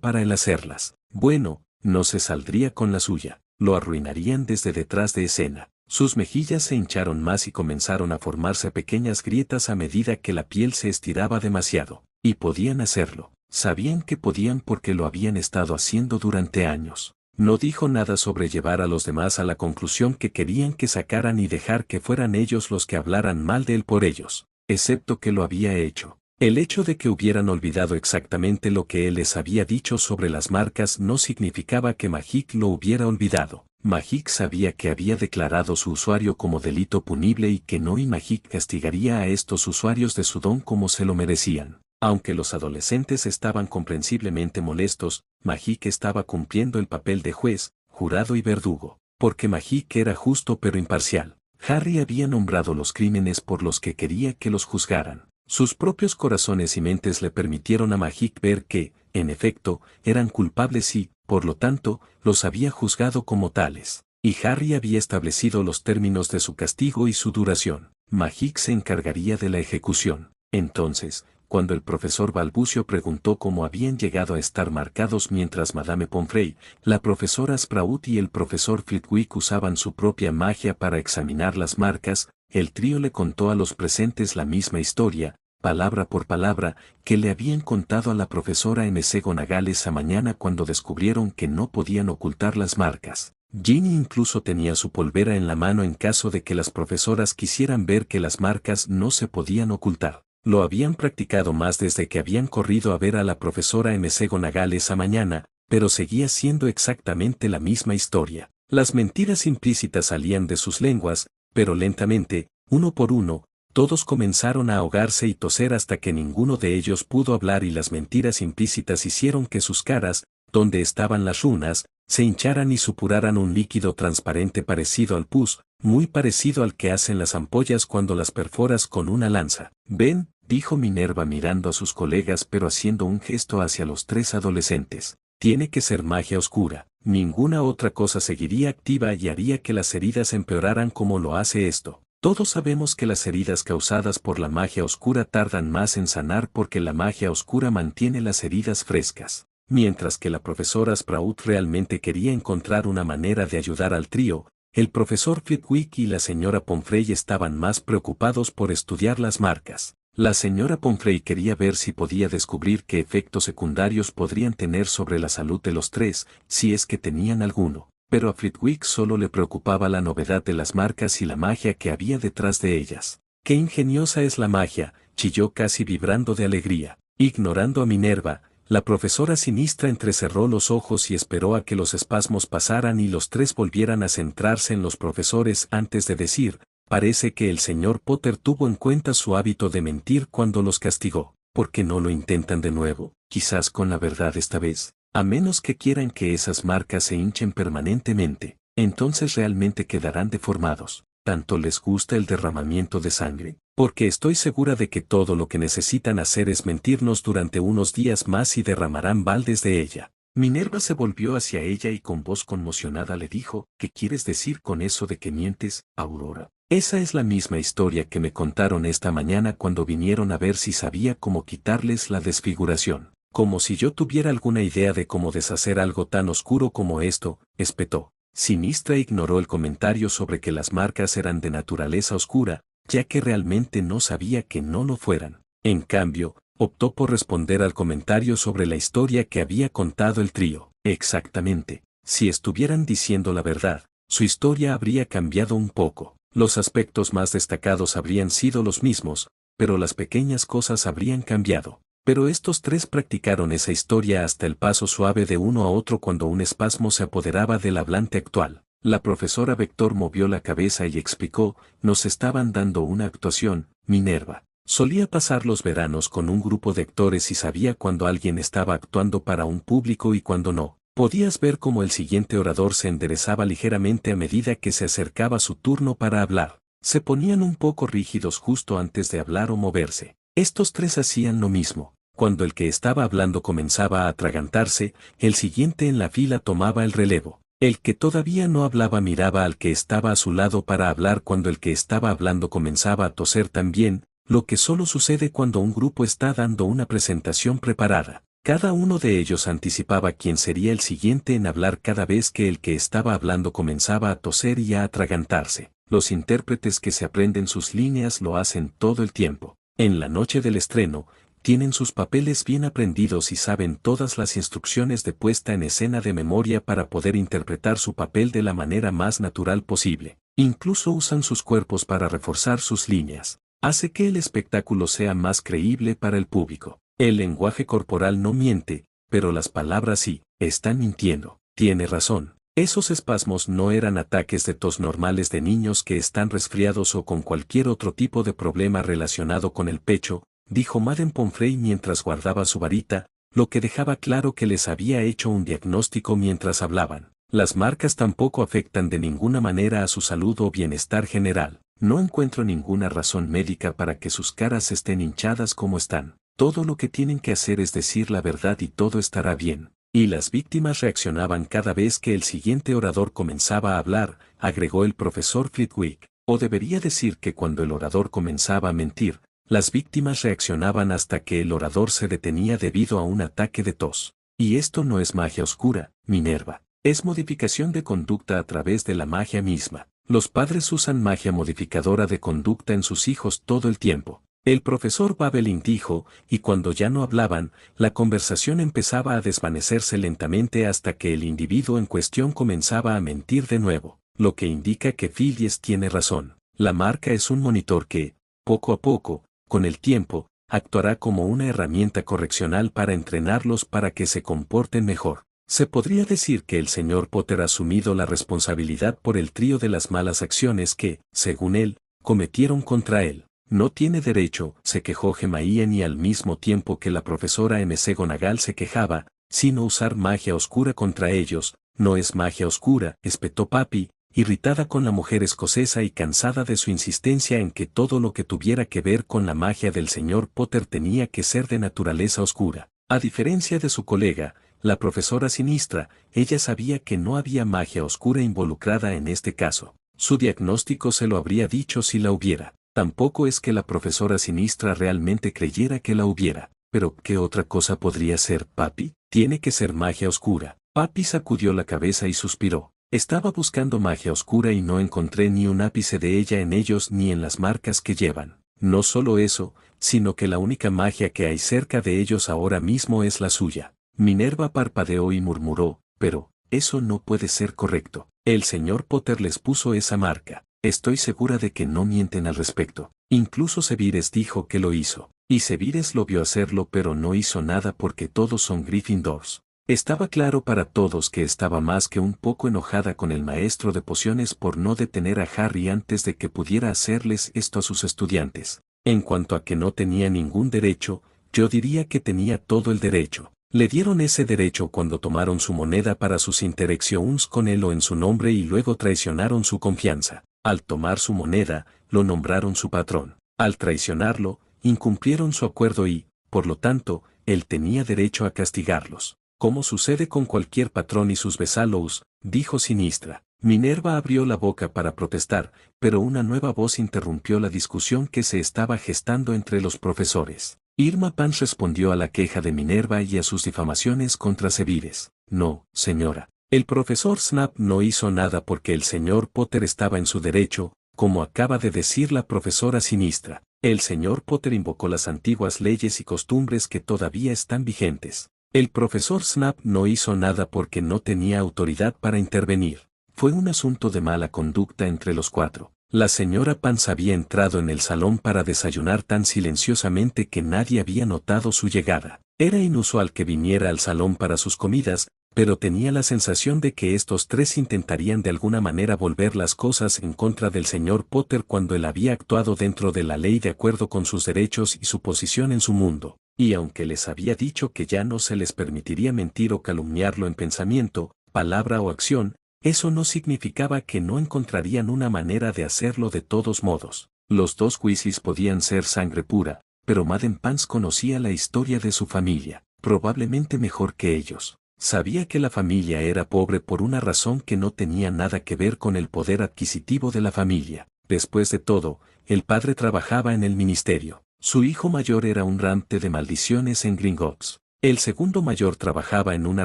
para él hacerlas. Bueno, no se saldría con la suya, lo arruinarían desde detrás de escena. Sus mejillas se hincharon más y comenzaron a formarse pequeñas grietas a medida que la piel se estiraba demasiado. Y podían hacerlo. Sabían que podían porque lo habían estado haciendo durante años. No dijo nada sobre llevar a los demás a la conclusión que querían que sacaran y dejar que fueran ellos los que hablaran mal de él por ellos, excepto que lo había hecho. El hecho de que hubieran olvidado exactamente lo que él les había dicho sobre las marcas no significaba que Magic lo hubiera olvidado. Magic sabía que había declarado su usuario como delito punible y que no, y Magic castigaría a estos usuarios de su don como se lo merecían. Aunque los adolescentes estaban comprensiblemente molestos, Magic estaba cumpliendo el papel de juez, jurado y verdugo, porque Magic era justo pero imparcial. Harry había nombrado los crímenes por los que quería que los juzgaran. Sus propios corazones y mentes le permitieron a Magic ver que, en efecto, eran culpables y, por lo tanto, los había juzgado como tales. Y Harry había establecido los términos de su castigo y su duración. Magic se encargaría de la ejecución. Entonces, cuando el profesor Balbucio preguntó cómo habían llegado a estar marcados mientras Madame Pomfrey, la profesora Sprout y el profesor Flitwick usaban su propia magia para examinar las marcas, el trío le contó a los presentes la misma historia, palabra por palabra, que le habían contado a la profesora McGonagall esa mañana cuando descubrieron que no podían ocultar las marcas. Ginny incluso tenía su polvera en la mano en caso de que las profesoras quisieran ver que las marcas no se podían ocultar. Lo habían practicado más desde que habían corrido a ver a la profesora McGonagall esa mañana, pero seguía siendo exactamente la misma historia. Las mentiras implícitas salían de sus lenguas, pero lentamente, uno por uno, todos comenzaron a ahogarse y toser hasta que ninguno de ellos pudo hablar y las mentiras implícitas hicieron que sus caras, donde estaban las runas, se hincharan y supuraran un líquido transparente parecido al pus, muy parecido al que hacen las ampollas cuando las perforas con una lanza. «Ven», dijo Minerva mirando a sus colegas pero haciendo un gesto hacia los tres adolescentes. «Tiene que ser magia oscura. Ninguna otra cosa seguiría activa y haría que las heridas empeoraran como lo hace esto. Todos sabemos que las heridas causadas por la magia oscura tardan más en sanar porque la magia oscura mantiene las heridas frescas». Mientras que la profesora Sprout realmente quería encontrar una manera de ayudar al trío, el profesor Flitwick y la señora Pomfrey estaban más preocupados por estudiar las marcas. La señora Pomfrey quería ver si podía descubrir qué efectos secundarios podrían tener sobre la salud de los tres, si es que tenían alguno. Pero a Flitwick solo le preocupaba la novedad de las marcas y la magia que había detrás de ellas. «¡Qué ingeniosa es la magia!», chilló casi vibrando de alegría. Ignorando a Minerva, la profesora Sinistra entrecerró los ojos y esperó a que los espasmos pasaran y los tres volvieran a centrarse en los profesores antes de decir: «Parece que el señor Potter tuvo en cuenta su hábito de mentir cuando los castigó. ¿Por qué no lo intentan de nuevo? Quizás con la verdad esta vez. A menos que quieran que esas marcas se hinchen permanentemente, entonces realmente quedarán deformados. ¿Tanto les gusta el derramamiento de sangre? Porque estoy segura de que todo lo que necesitan hacer es mentirnos durante unos días más y derramarán baldes de ella». Minerva se volvió hacia ella y con voz conmocionada le dijo: «¿Qué quieres decir con eso de que mientes, Aurora?». «Esa es la misma historia que me contaron esta mañana cuando vinieron a ver si sabía cómo quitarles la desfiguración. Como si yo tuviera alguna idea de cómo deshacer algo tan oscuro como esto», espetó. Sinistra ignoró el comentario sobre que las marcas eran de naturaleza oscura, ya que realmente no sabía que no lo fueran. En cambio, optó por responder al comentario sobre la historia que había contado el trío. «Exactamente. Si estuvieran diciendo la verdad, su historia habría cambiado un poco. Los aspectos más destacados habrían sido los mismos, pero las pequeñas cosas habrían cambiado». Pero estos tres practicaron esa historia hasta el paso suave de uno a otro cuando un espasmo se apoderaba del hablante actual. La profesora Vector movió la cabeza y explicó: «Nos estaban dando una actuación, Minerva. Solía pasar los veranos con un grupo de actores y sabía cuando alguien estaba actuando para un público y cuando no. Podías ver cómo el siguiente orador se enderezaba ligeramente a medida que se acercaba su turno para hablar. Se ponían un poco rígidos justo antes de hablar o moverse. Estos tres hacían lo mismo. Cuando el que estaba hablando comenzaba a atragantarse, el siguiente en la fila tomaba el relevo. El que todavía no hablaba miraba al que estaba a su lado para hablar cuando el que estaba hablando comenzaba a toser también, lo que solo sucede cuando un grupo está dando una presentación preparada. Cada uno de ellos anticipaba quién sería el siguiente en hablar cada vez que el que estaba hablando comenzaba a toser y a atragantarse. Los intérpretes que se aprenden sus líneas lo hacen todo el tiempo. En la noche del estreno, tienen sus papeles bien aprendidos y saben todas las instrucciones de puesta en escena de memoria para poder interpretar su papel de la manera más natural posible. Incluso usan sus cuerpos para reforzar sus líneas. Hace que el espectáculo sea más creíble para el público. El lenguaje corporal no miente, pero las palabras sí, están mintiendo. Tiene razón. Esos espasmos no eran ataques de tos normales de niños que están resfriados o con cualquier otro tipo de problema relacionado con el pecho, dijo Madame Pomfrey mientras guardaba su varita, lo que dejaba claro que les había hecho un diagnóstico mientras hablaban. Las marcas tampoco afectan de ninguna manera a su salud o bienestar general. No encuentro ninguna razón médica para que sus caras estén hinchadas como están. Todo lo que tienen que hacer es decir la verdad y todo estará bien. Y las víctimas reaccionaban cada vez que el siguiente orador comenzaba a hablar, agregó el profesor Flitwick. O debería decir que cuando el orador comenzaba a mentir, las víctimas reaccionaban hasta que el orador se detenía debido a un ataque de tos. Y esto no es magia oscura, Minerva. Es modificación de conducta a través de la magia misma. Los padres usan magia modificadora de conducta en sus hijos todo el tiempo. El profesor Babelin dijo, y cuando ya no hablaban, la conversación empezaba a desvanecerse lentamente hasta que el individuo en cuestión comenzaba a mentir de nuevo, lo que indica que Phillies tiene razón. La marca es un monitor que, poco a poco, con el tiempo, actuará como una herramienta correccional para entrenarlos para que se comporten mejor. Se podría decir que el señor Potter ha asumido la responsabilidad por el trío de las malas acciones que, según él, cometieron contra él. No tiene derecho, se quejó Hermione y al mismo tiempo que la profesora McGonagall se quejaba, sino usar magia oscura contra ellos. No es magia oscura, espetó Papi, irritada con la mujer escocesa y cansada de su insistencia en que todo lo que tuviera que ver con la magia del señor Potter tenía que ser de naturaleza oscura. A diferencia de su colega, la profesora Sinistra, ella sabía que no había magia oscura involucrada en este caso. Su diagnóstico se lo habría dicho si la hubiera. Tampoco es que la profesora Sinistra realmente creyera que la hubiera. Pero, ¿qué otra cosa podría ser, Papi? Tiene que ser magia oscura. Papi sacudió la cabeza y suspiró. Estaba buscando magia oscura y no encontré ni un ápice de ella en ellos ni en las marcas que llevan. No solo eso, sino que la única magia que hay cerca de ellos ahora mismo es la suya. Minerva parpadeó y murmuró, pero, eso no puede ser correcto. El señor Potter les puso esa marca. Estoy segura de que no mienten al respecto. Incluso Sevires dijo que lo hizo. Y Sevires lo vio hacerlo pero no hizo nada porque todos son Gryffindors. Estaba claro para todos que estaba más que un poco enojada con el maestro de pociones por no detener a Harry antes de que pudiera hacerles esto a sus estudiantes. En cuanto a que no tenía ningún derecho, yo diría que tenía todo el derecho. Le dieron ese derecho cuando tomaron su moneda para sus interacciones con él o en su nombre y luego traicionaron su confianza. Al tomar su moneda, lo nombraron su patrón. Al traicionarlo, incumplieron su acuerdo y, por lo tanto, él tenía derecho a castigarlos. Como sucede con cualquier patrón y sus vasallos, dijo Sinistra. Minerva abrió la boca para protestar, pero una nueva voz interrumpió la discusión que se estaba gestando entre los profesores. Irma Pans respondió a la queja de Minerva y a sus difamaciones contra Sevires. No, señora. El profesor Snap no hizo nada porque el señor Potter estaba en su derecho, como acaba de decir la profesora Sinistra. El señor Potter invocó las antiguas leyes y costumbres que todavía están vigentes. El profesor Snap no hizo nada porque no tenía autoridad para intervenir. Fue un asunto de mala conducta entre los cuatro. La señora Pans había entrado en el salón para desayunar tan silenciosamente que nadie había notado su llegada. Era inusual que viniera al salón para sus comidas, pero tenía la sensación de que estos tres intentarían de alguna manera volver las cosas en contra del señor Potter cuando él había actuado dentro de la ley de acuerdo con sus derechos y su posición en su mundo. Y aunque les había dicho que ya no se les permitiría mentir o calumniarlo en pensamiento, palabra o acción, eso no significaba que no encontrarían una manera de hacerlo de todos modos. Los dos Weasleys podían ser sangre pura, pero Madame Pans conocía la historia de su familia, probablemente mejor que ellos. Sabía que la familia era pobre por una razón que no tenía nada que ver con el poder adquisitivo de la familia. Después de todo, el padre trabajaba en el ministerio. Su hijo mayor era un rante de maldiciones en Gringotts. El segundo mayor trabajaba en una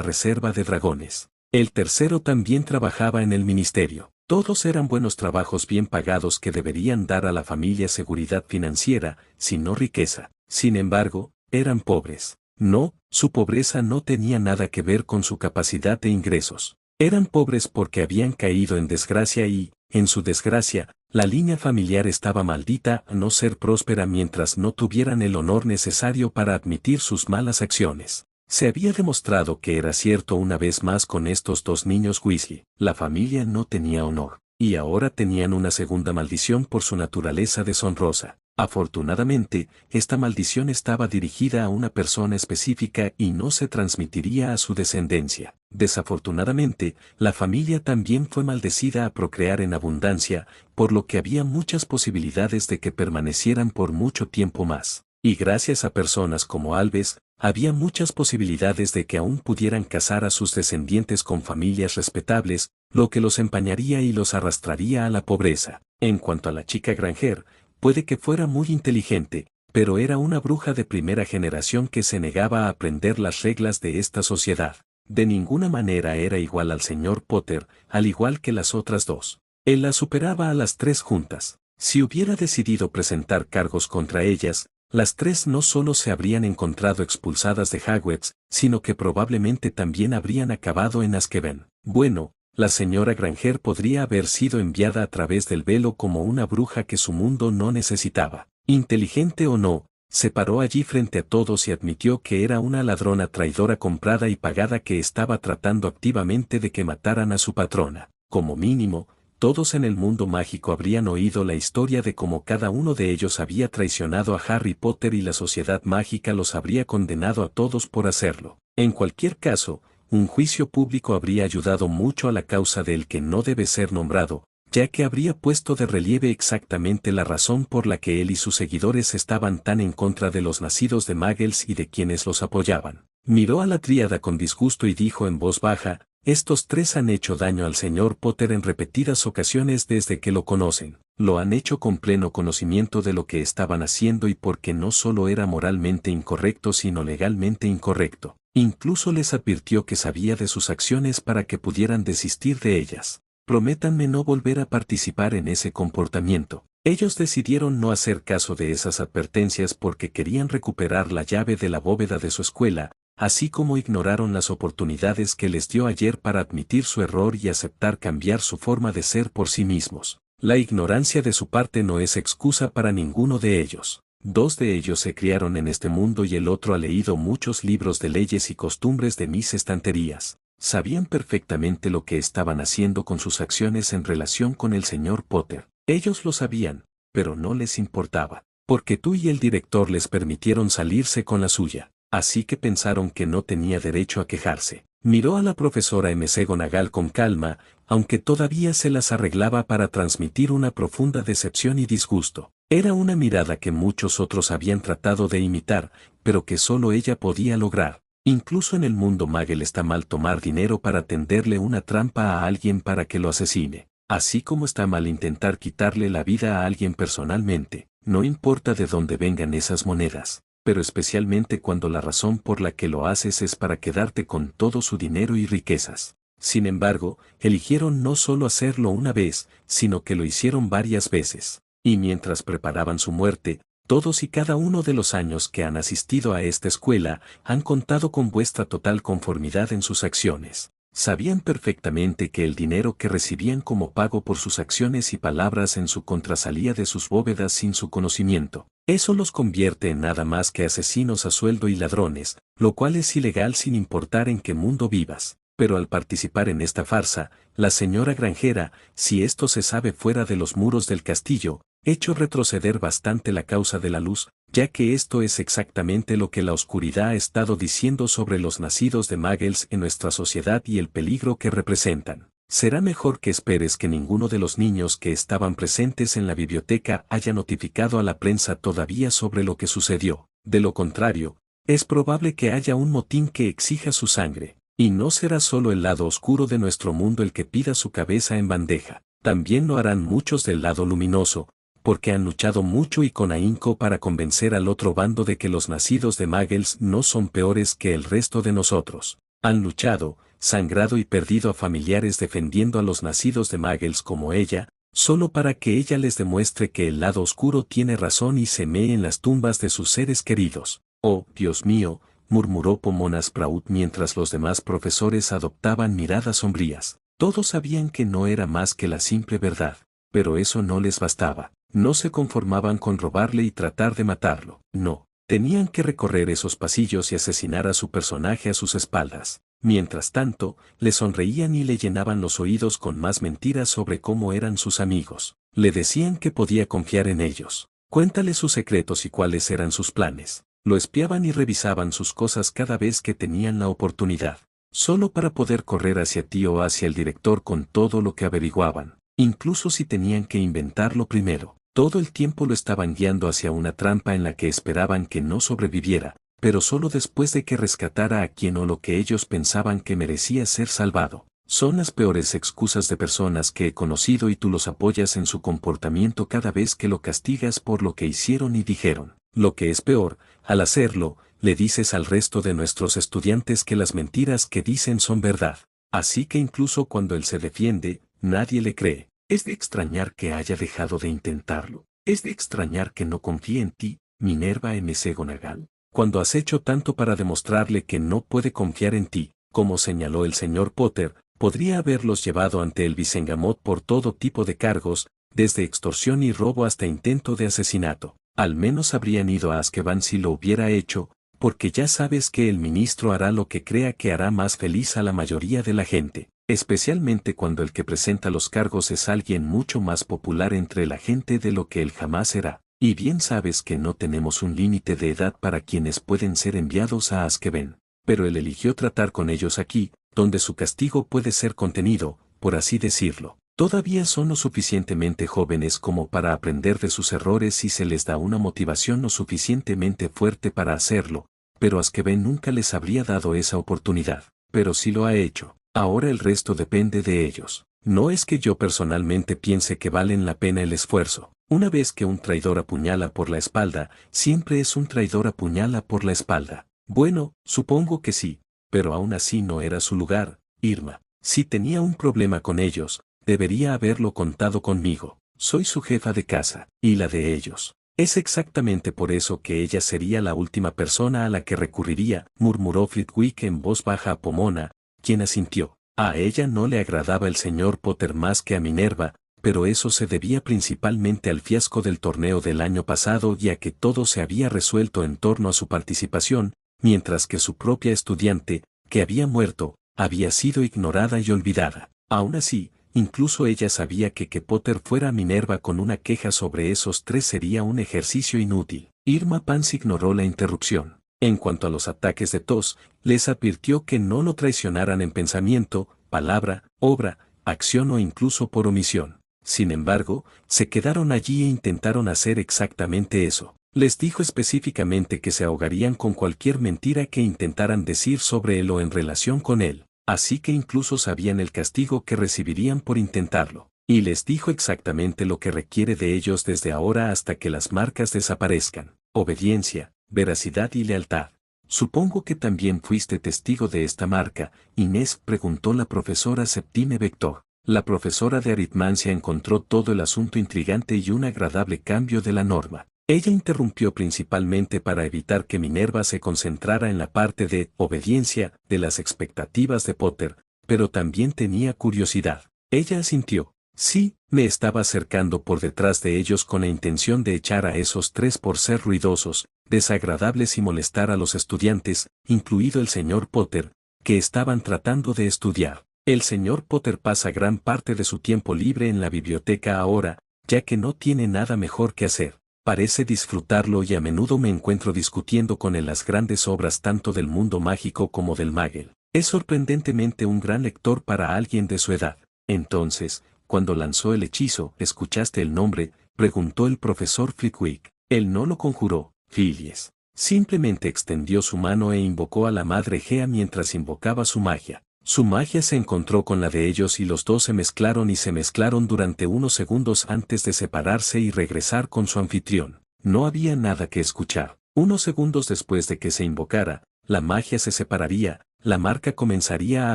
reserva de dragones. El tercero también trabajaba en el ministerio. Todos eran buenos trabajos bien pagados que deberían dar a la familia seguridad financiera, si no riqueza. Sin embargo, eran pobres. No, su pobreza no tenía nada que ver con su capacidad de ingresos. Eran pobres porque habían caído en desgracia y, en su desgracia, la línea familiar estaba maldita a no ser próspera mientras no tuvieran el honor necesario para admitir sus malas acciones. Se había demostrado que era cierto una vez más con estos dos niños Weasley. La familia no tenía honor, y ahora tenían una segunda maldición por su naturaleza deshonrosa. Afortunadamente, esta maldición estaba dirigida a una persona específica y no se transmitiría a su descendencia. Desafortunadamente, la familia también fue maldecida a procrear en abundancia, por lo que había muchas posibilidades de que permanecieran por mucho tiempo más. Y gracias a personas como Alves, había muchas posibilidades de que aún pudieran casar a sus descendientes con familias respetables, lo que los empañaría y los arrastraría a la pobreza. En cuanto a la chica Granger, puede que fuera muy inteligente, pero era una bruja de primera generación que se negaba a aprender las reglas de esta sociedad. De ninguna manera era igual al señor Potter, al igual que las otras dos. Él la superaba a las tres juntas. Si hubiera decidido presentar cargos contra ellas, las tres no solo se habrían encontrado expulsadas de Hogwarts, sino que probablemente también habrían acabado en Azkaban. Bueno, la señora Granger podría haber sido enviada a través del velo como una bruja que su mundo no necesitaba. Inteligente o no, se paró allí frente a todos y admitió que era una ladrona traidora comprada y pagada que estaba tratando activamente de que mataran a su patrona. Como mínimo, todos en el mundo mágico habrían oído la historia de cómo cada uno de ellos había traicionado a Harry Potter y la sociedad mágica los habría condenado a todos por hacerlo. En cualquier caso, un juicio público habría ayudado mucho a la causa del que no debe ser nombrado, ya que habría puesto de relieve exactamente la razón por la que él y sus seguidores estaban tan en contra de los nacidos de Muggles y de quienes los apoyaban. Miró a la tríada con disgusto y dijo en voz baja: estos tres han hecho daño al señor Potter en repetidas ocasiones desde que lo conocen. Lo han hecho con pleno conocimiento de lo que estaban haciendo y porque no solo era moralmente incorrecto sino legalmente incorrecto. Incluso les advirtió que sabía de sus acciones para que pudieran desistir de ellas. Prométanme no volver a participar en ese comportamiento. Ellos decidieron no hacer caso de esas advertencias porque querían recuperar la llave de la bóveda de su escuela, así como ignoraron las oportunidades que les dio ayer para admitir su error y aceptar cambiar su forma de ser por sí mismos. La ignorancia de su parte no es excusa para ninguno de ellos. Dos de ellos se criaron en este mundo y el otro ha leído muchos libros de leyes y costumbres de mis estanterías. Sabían perfectamente lo que estaban haciendo con sus acciones en relación con el señor Potter. Ellos lo sabían, pero no les importaba, porque tú y el director les permitieron salirse con la suya. Así que pensaron que no tenía derecho a quejarse. Miró a la profesora McGonagall con calma, aunque todavía se las arreglaba para transmitir una profunda decepción y disgusto. Era una mirada que muchos otros habían tratado de imitar, pero que solo ella podía lograr. Incluso en el mundo Muggle está mal tomar dinero para tenderle una trampa a alguien para que lo asesine. Así como está mal intentar quitarle la vida a alguien personalmente, no importa de dónde vengan esas monedas, pero especialmente cuando la razón por la que lo haces es para quedarte con todo su dinero y riquezas. Sin embargo, eligieron no solo hacerlo una vez, sino que lo hicieron varias veces. Y mientras preparaban su muerte, todos y cada uno de los años que han asistido a esta escuela han contado con vuestra total conformidad en sus acciones. Sabían perfectamente que el dinero que recibían como pago por sus acciones y palabras en su contra salía de sus bóvedas sin su conocimiento. Eso los convierte en nada más que asesinos a sueldo y ladrones, lo cual es ilegal sin importar en qué mundo vivas. Pero al participar en esta farsa, la señora granjera, si esto se sabe fuera de los muros del castillo, hecho retroceder bastante la causa de la luz, ya que esto es exactamente lo que la oscuridad ha estado diciendo sobre los nacidos de Muggles en nuestra sociedad y el peligro que representan. Será mejor que esperes que ninguno de los niños que estaban presentes en la biblioteca haya notificado a la prensa todavía sobre lo que sucedió. De lo contrario, es probable que haya un motín que exija su sangre. Y no será solo el lado oscuro de nuestro mundo el que pida su cabeza en bandeja. También lo harán muchos del lado luminoso, porque han luchado mucho y con ahínco para convencer al otro bando de que los nacidos de Muggles no son peores que el resto de nosotros. Han luchado, sangrado y perdido a familiares defendiendo a los nacidos de Muggles como ella, solo para que ella les demuestre que el lado oscuro tiene razón y se mee en las tumbas de sus seres queridos. Oh, Dios mío, murmuró Pomona Sprout mientras los demás profesores adoptaban miradas sombrías. Todos sabían que no era más que la simple verdad, pero eso no les bastaba. No se conformaban con robarle y tratar de matarlo. No, tenían que recorrer esos pasillos y asesinar a su personaje a sus espaldas. Mientras tanto, le sonreían y le llenaban los oídos con más mentiras sobre cómo eran sus amigos. Le decían que podía confiar en ellos. Cuéntale sus secretos y cuáles eran sus planes. Lo espiaban y revisaban sus cosas cada vez que tenían la oportunidad, solo para poder correr hacia ti o hacia el director con todo lo que averiguaban, incluso si tenían que inventarlo primero. Todo el tiempo lo estaban guiando hacia una trampa en la que esperaban que no sobreviviera, pero solo después de que rescatara a quien o lo que ellos pensaban que merecía ser salvado. Son las peores excusas de personas que he conocido y tú los apoyas en su comportamiento cada vez que lo castigas por lo que hicieron y dijeron. Lo que es peor, al hacerlo, le dices al resto de nuestros estudiantes que las mentiras que dicen son verdad. Así que incluso cuando él se defiende, nadie le cree. Es de extrañar que haya dejado de intentarlo. Es de extrañar que no confíe en ti, Minerva McGonagall. Cuando has hecho tanto para demostrarle que no puede confiar en ti, como señaló el señor Potter, podría haberlos llevado ante el Visengamot por todo tipo de cargos, desde extorsión y robo hasta intento de asesinato. Al menos habrían ido a Azkaban si lo hubiera hecho, porque ya sabes que el ministro hará lo que crea que hará más feliz a la mayoría de la gente, especialmente cuando el que presenta los cargos es alguien mucho más popular entre la gente de lo que él jamás será. Y bien sabes que no tenemos un límite de edad para quienes pueden ser enviados a Azkaban, pero él eligió tratar con ellos aquí, donde su castigo puede ser contenido, por así decirlo. Todavía son lo suficientemente jóvenes como para aprender de sus errores y se les da una motivación lo suficientemente fuerte para hacerlo, pero Azkaban nunca les habría dado esa oportunidad. Pero sí lo ha hecho. Ahora el resto depende de ellos. No es que yo personalmente piense que valen la pena el esfuerzo. Una vez que un traidor apuñala por la espalda, siempre es un traidor apuñala por la espalda. Bueno, supongo que sí, pero aún así no era su lugar, Irma. Si tenía un problema con ellos, debería haberlo contado conmigo. Soy su jefa de casa, y la de ellos. Es exactamente por eso que ella sería la última persona a la que recurriría, murmuró Flitwick en voz baja a Pomona, quien asintió. A ella no le agradaba el señor Potter más que a Minerva, pero eso se debía principalmente al fiasco del torneo del año pasado y a que todo se había resuelto en torno a su participación, mientras que su propia estudiante, que había muerto, había sido ignorada y olvidada. Aún así, incluso ella sabía que Potter fuera a Minerva con una queja sobre esos tres sería un ejercicio inútil. Irma Pans ignoró la interrupción. En cuanto a los ataques de tos, les advirtió que no lo traicionaran en pensamiento, palabra, obra, acción o incluso por omisión. Sin embargo, se quedaron allí e intentaron hacer exactamente eso. Les dijo específicamente que se ahogarían con cualquier mentira que intentaran decir sobre él o en relación con él, así que incluso sabían el castigo que recibirían por intentarlo. Y les dijo exactamente lo que requiere de ellos desde ahora hasta que las marcas desaparezcan: obediencia, veracidad y lealtad. Supongo que también fuiste testigo de esta marca, Inés, preguntó la profesora Septime Vector. La profesora de aritmancia encontró todo el asunto intrigante y un agradable cambio de la norma. Ella interrumpió principalmente para evitar que Minerva se concentrara en la parte de obediencia de las expectativas de Potter, pero también tenía curiosidad. Ella asintió. Sí, me estaba acercando por detrás de ellos con la intención de echar a esos tres por ser ruidosos, desagradables y molestar a los estudiantes, incluido el señor Potter, que estaban tratando de estudiar. El señor Potter pasa gran parte de su tiempo libre en la biblioteca ahora, ya que no tiene nada mejor que hacer. Parece disfrutarlo y a menudo me encuentro discutiendo con él las grandes obras tanto del mundo mágico como del Muggle. Es sorprendentemente un gran lector para alguien de su edad. Entonces, cuando lanzó el hechizo, ¿escuchaste el nombre?, preguntó el profesor Flitwick. Él no lo conjuró, Phillies. Simplemente extendió su mano e invocó a la Madre Gea mientras invocaba su magia. Su magia se encontró con la de ellos y los dos se mezclaron durante unos segundos antes de separarse y regresar con su anfitrión. No había nada que escuchar. Unos segundos después de que se invocara, la magia se separaría, la marca comenzaría a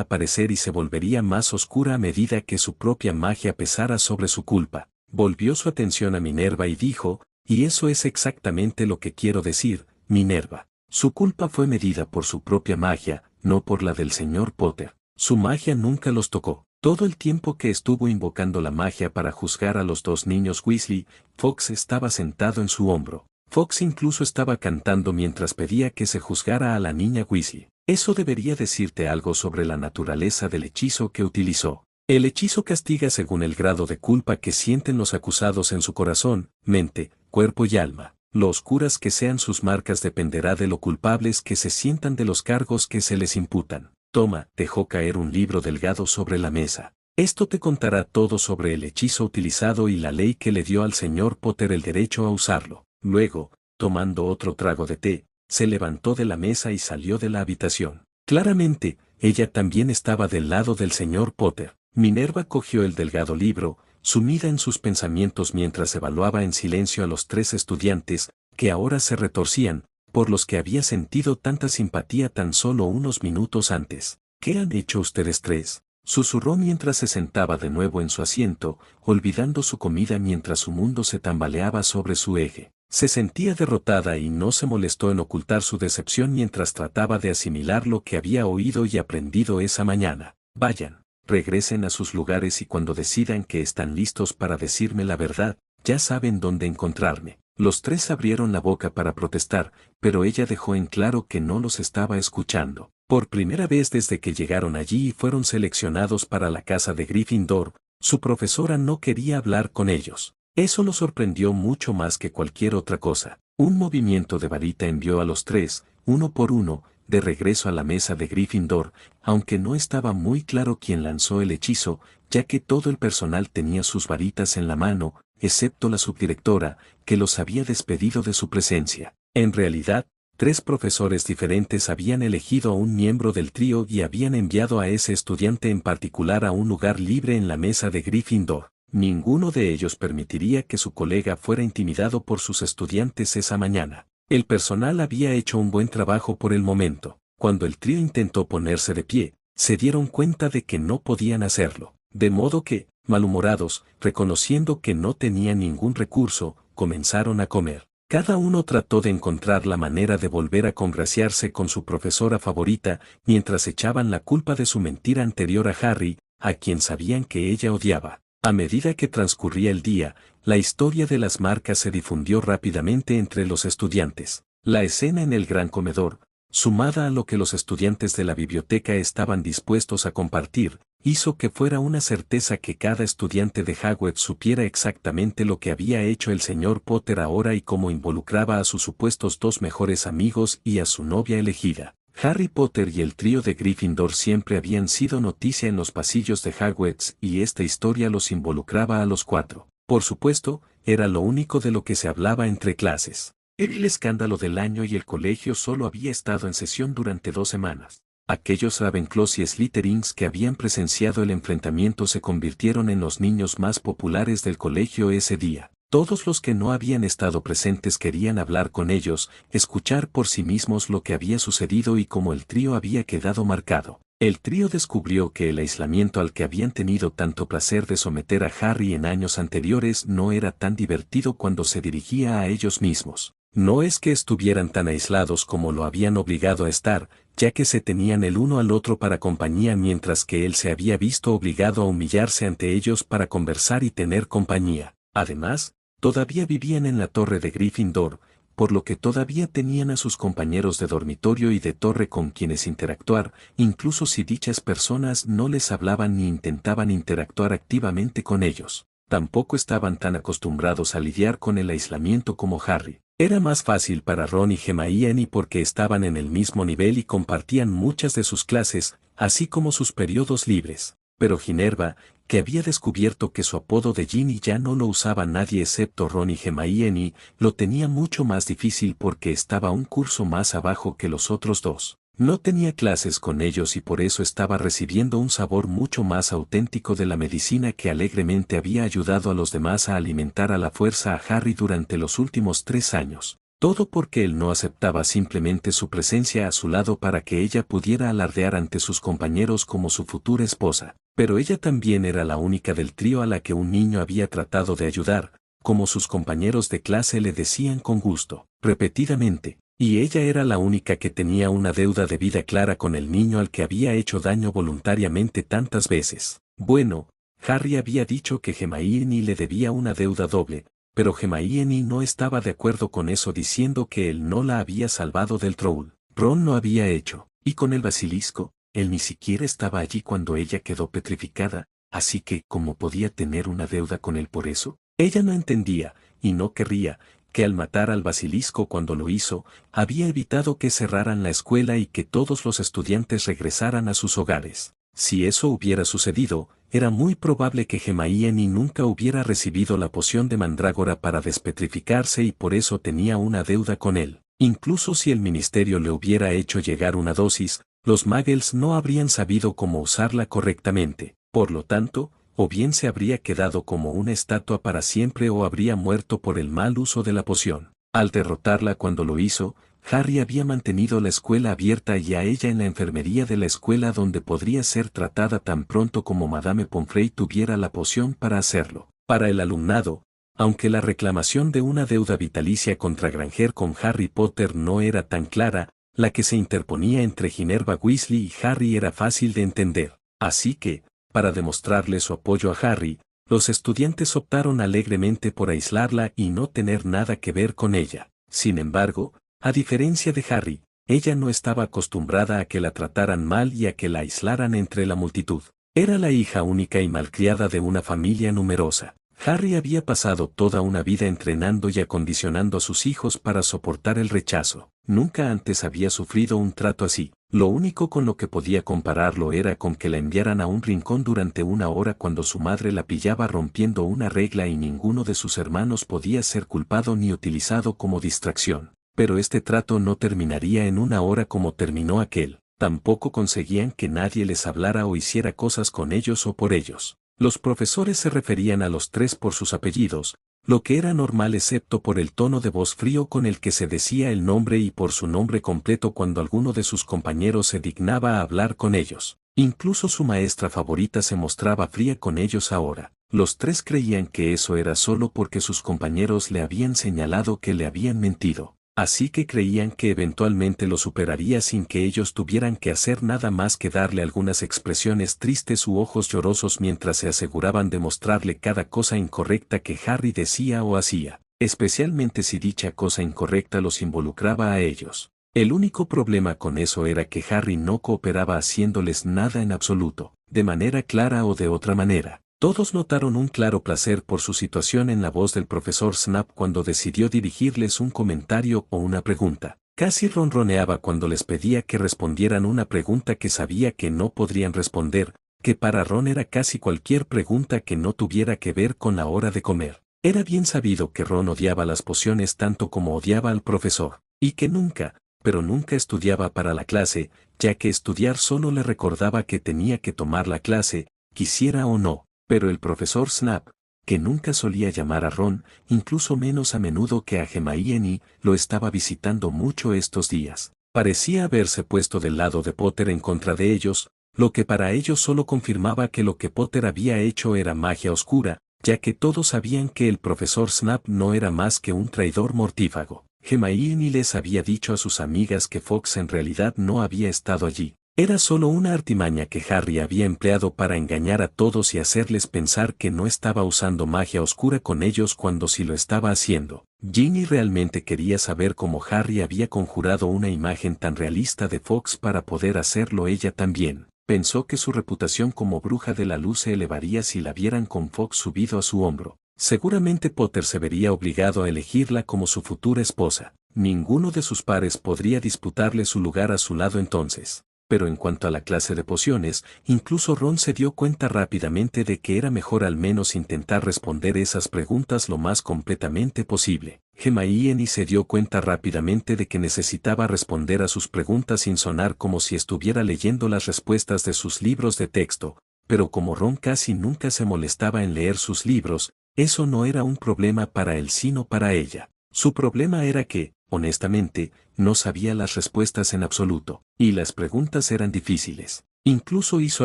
aparecer y se volvería más oscura a medida que su propia magia pesara sobre su culpa. Volvió su atención a Minerva y dijo, y eso es exactamente lo que quiero decir, Minerva. Su culpa fue medida por su propia magia, no por la del señor Potter. Su magia nunca los tocó. Todo el tiempo que estuvo invocando la magia para juzgar a los dos niños Weasley, Fox estaba sentado en su hombro. Fox incluso estaba cantando mientras pedía que se juzgara a la niña Weasley. Eso debería decirte algo sobre la naturaleza del hechizo que utilizó. El hechizo castiga según el grado de culpa que sienten los acusados en su corazón, mente, cuerpo y alma. Lo oscuras que sean sus marcas dependerá de lo culpables que se sientan de los cargos que se les imputan. Toma, dejó caer un libro delgado sobre la mesa. Esto te contará todo sobre el hechizo utilizado y la ley que le dio al señor Potter el derecho a usarlo. Luego, tomando otro trago de té, se levantó de la mesa y salió de la habitación. Claramente, ella también estaba del lado del señor Potter. Minerva cogió el delgado libro, sumida en sus pensamientos mientras evaluaba en silencio a los tres estudiantes, que ahora se retorcían, por los que había sentido tanta simpatía tan solo unos minutos antes. ¿Qué han hecho ustedes tres?, susurró mientras se sentaba de nuevo en su asiento, olvidando su comida mientras su mundo se tambaleaba sobre su eje. Se sentía derrotada y no se molestó en ocultar su decepción mientras trataba de asimilar lo que había oído y aprendido esa mañana. Vayan, regresen a sus lugares y cuando decidan que están listos para decirme la verdad, ya saben dónde encontrarme. Los tres abrieron la boca para protestar, pero ella dejó en claro que no los estaba escuchando. Por primera vez desde que llegaron allí y fueron seleccionados para la casa de Gryffindor, su profesora no quería hablar con ellos. Eso lo sorprendió mucho más que cualquier otra cosa. Un movimiento de varita envió a los tres, uno por uno, de regreso a la mesa de Gryffindor, aunque no estaba muy claro quién lanzó el hechizo, ya que todo el personal tenía sus varitas en la mano, excepto la subdirectora, que los había despedido de su presencia. En realidad, tres profesores diferentes habían elegido a un miembro del trío y habían enviado a ese estudiante en particular a un lugar libre en la mesa de Gryffindor. Ninguno de ellos permitiría que su colega fuera intimidado por sus estudiantes esa mañana. El personal había hecho un buen trabajo por el momento. Cuando el trío intentó ponerse de pie, se dieron cuenta de que no podían hacerlo. De modo que, malhumorados, reconociendo que no tenían ningún recurso, comenzaron a comer. Cada uno trató de encontrar la manera de volver a congraciarse con su profesora favorita, mientras echaban la culpa de su mentira anterior a Harry, a quien sabían que ella odiaba. A medida que transcurría el día, la historia de las marcas se difundió rápidamente entre los estudiantes. La escena en el gran comedor, sumada a lo que los estudiantes de la biblioteca estaban dispuestos a compartir, hizo que fuera una certeza que cada estudiante de Hogwarts supiera exactamente lo que había hecho el señor Potter ahora y cómo involucraba a sus supuestos dos mejores amigos y a su novia elegida. Harry Potter y el trío de Gryffindor siempre habían sido noticia en los pasillos de Hogwarts y esta historia los involucraba a los cuatro. Por supuesto, era lo único de lo que se hablaba entre clases. El escándalo del año y el colegio solo había estado en sesión durante 2 semanas. Aquellos Ravenclaws y Slytherins que habían presenciado el enfrentamiento se convirtieron en los niños más populares del colegio ese día. Todos los que no habían estado presentes querían hablar con ellos, escuchar por sí mismos lo que había sucedido y cómo el trío había quedado marcado. El trío descubrió que el aislamiento al que habían tenido tanto placer de someter a Harry en años anteriores no era tan divertido cuando se dirigía a ellos mismos. No es que estuvieran tan aislados como lo habían obligado a estar, ya que se tenían el uno al otro para compañía mientras que él se había visto obligado a humillarse ante ellos para conversar y tener compañía. Además, todavía vivían en la torre de Gryffindor, por lo que todavía tenían a sus compañeros de dormitorio y de torre con quienes interactuar, incluso si dichas personas no les hablaban ni intentaban interactuar activamente con ellos. Tampoco estaban tan acostumbrados a lidiar con el aislamiento como Harry. Era más fácil para Ron y Hermione porque estaban en el mismo nivel y compartían muchas de sus clases, así como sus periodos libres. Pero Ginevra, que había descubierto que su apodo de Ginny ya no lo usaba nadie excepto Ron y Hermione, lo tenía mucho más difícil porque estaba un curso más abajo que los otros dos. No tenía clases con ellos y por eso estaba recibiendo un sabor mucho más auténtico de la medicina que alegremente había ayudado a los demás a alimentar a la fuerza a Harry durante los últimos 3 años. Todo porque él no aceptaba simplemente su presencia a su lado para que ella pudiera alardear ante sus compañeros como su futura esposa. Pero ella también era la única del trío a la que un niño había tratado de ayudar, como sus compañeros de clase le decían con gusto, repetidamente. Y ella era la única que tenía una deuda de vida clara con el niño al que había hecho daño voluntariamente tantas veces. Bueno, Harry había dicho que Hermione le debía una deuda doble, pero Hermione no estaba de acuerdo con eso diciendo que él no la había salvado del troll. Ron no había hecho, y con el basilisco, él ni siquiera estaba allí cuando ella quedó petrificada, así que ¿cómo podía tener una deuda con él por eso? Ella no entendía, y no querría, que al matar al basilisco cuando lo hizo, había evitado que cerraran la escuela y que todos los estudiantes regresaran a sus hogares. Si eso hubiera sucedido, era muy probable que Hermione nunca hubiera recibido la poción de mandrágora para despetrificarse y por eso tenía una deuda con él. Incluso si el ministerio le hubiera hecho llegar una dosis, los muggles no habrían sabido cómo usarla correctamente. Por lo tanto, o bien se habría quedado como una estatua para siempre o habría muerto por el mal uso de la poción. Al derrotarla cuando lo hizo, Harry había mantenido la escuela abierta y a ella en la enfermería de la escuela donde podría ser tratada tan pronto como Madame Pomfrey tuviera la poción para hacerlo. Para el alumnado, aunque la reclamación de una deuda vitalicia contra Granger con Harry Potter no era tan clara, la que se interponía entre Ginevra Weasley y Harry era fácil de entender. Así que, para demostrarle su apoyo a Harry, los estudiantes optaron alegremente por aislarla y no tener nada que ver con ella. Sin embargo, a diferencia de Harry, ella no estaba acostumbrada a que la trataran mal y a que la aislaran entre la multitud. Era la hija única y malcriada de una familia numerosa. Harry había pasado toda una vida entrenando y acondicionando a sus hijos para soportar el rechazo. Nunca antes había sufrido un trato así. Lo único con lo que podía compararlo era con que la enviaran a un rincón durante 1 hora cuando su madre la pillaba rompiendo una regla y ninguno de sus hermanos podía ser culpado ni utilizado como distracción. Pero este trato no terminaría en 1 hora como terminó aquel. Tampoco conseguían que nadie les hablara o hiciera cosas con ellos o por ellos. Los profesores se referían a los tres por sus apellidos, lo que era normal excepto por el tono de voz frío con el que se decía el nombre y por su nombre completo cuando alguno de sus compañeros se dignaba a hablar con ellos. Incluso su maestra favorita se mostraba fría con ellos ahora. Los tres creían que eso era solo porque sus compañeros le habían señalado que le habían mentido. Así que creían que eventualmente lo superaría sin que ellos tuvieran que hacer nada más que darle algunas expresiones tristes u ojos llorosos mientras se aseguraban de mostrarle cada cosa incorrecta que Harry decía o hacía, especialmente si dicha cosa incorrecta los involucraba a ellos. El único problema con eso era que Harry no cooperaba haciéndoles nada en absoluto, de manera clara o de otra manera. Todos notaron un claro placer por su situación en la voz del profesor Snap cuando decidió dirigirles un comentario o una pregunta. Casi ronroneaba cuando les pedía que respondieran una pregunta que sabía que no podrían responder, que para Ron era casi cualquier pregunta que no tuviera que ver con la hora de comer. Era bien sabido que Ron odiaba las pociones tanto como odiaba al profesor, y que nunca, pero nunca estudiaba para la clase, ya que estudiar solo le recordaba que tenía que tomar la clase, quisiera o no. Pero el profesor Snap, que nunca solía llamar a Ron, incluso menos a menudo que a Hermione, lo estaba visitando mucho estos días. Parecía haberse puesto del lado de Potter en contra de ellos, lo que para ellos solo confirmaba que lo que Potter había hecho era magia oscura, ya que todos sabían que el profesor Snap no era más que un traidor mortífago. Hermione les había dicho a sus amigas que Fox en realidad no había estado allí. Era solo una artimaña que Harry había empleado para engañar a todos y hacerles pensar que no estaba usando magia oscura con ellos cuando sí lo estaba haciendo. Ginny realmente quería saber cómo Harry había conjurado una imagen tan realista de Fox para poder hacerlo ella también. Pensó que su reputación como bruja de la luz se elevaría si la vieran con Fox subido a su hombro. Seguramente Potter se vería obligado a elegirla como su futura esposa. Ninguno de sus pares podría disputarle su lugar a su lado entonces. pero en cuanto a la clase de pociones, incluso Ron se dio cuenta rápidamente de que era mejor al menos intentar responder esas preguntas lo más completamente posible. Hermione se dio cuenta rápidamente de que necesitaba responder a sus preguntas sin sonar como si estuviera leyendo las respuestas de sus libros de texto, pero como Ron casi nunca se molestaba en leer sus libros, eso no era un problema para él sino para ella. Su problema era que, honestamente, no sabía las respuestas en absoluto, y las preguntas eran difíciles. Incluso hizo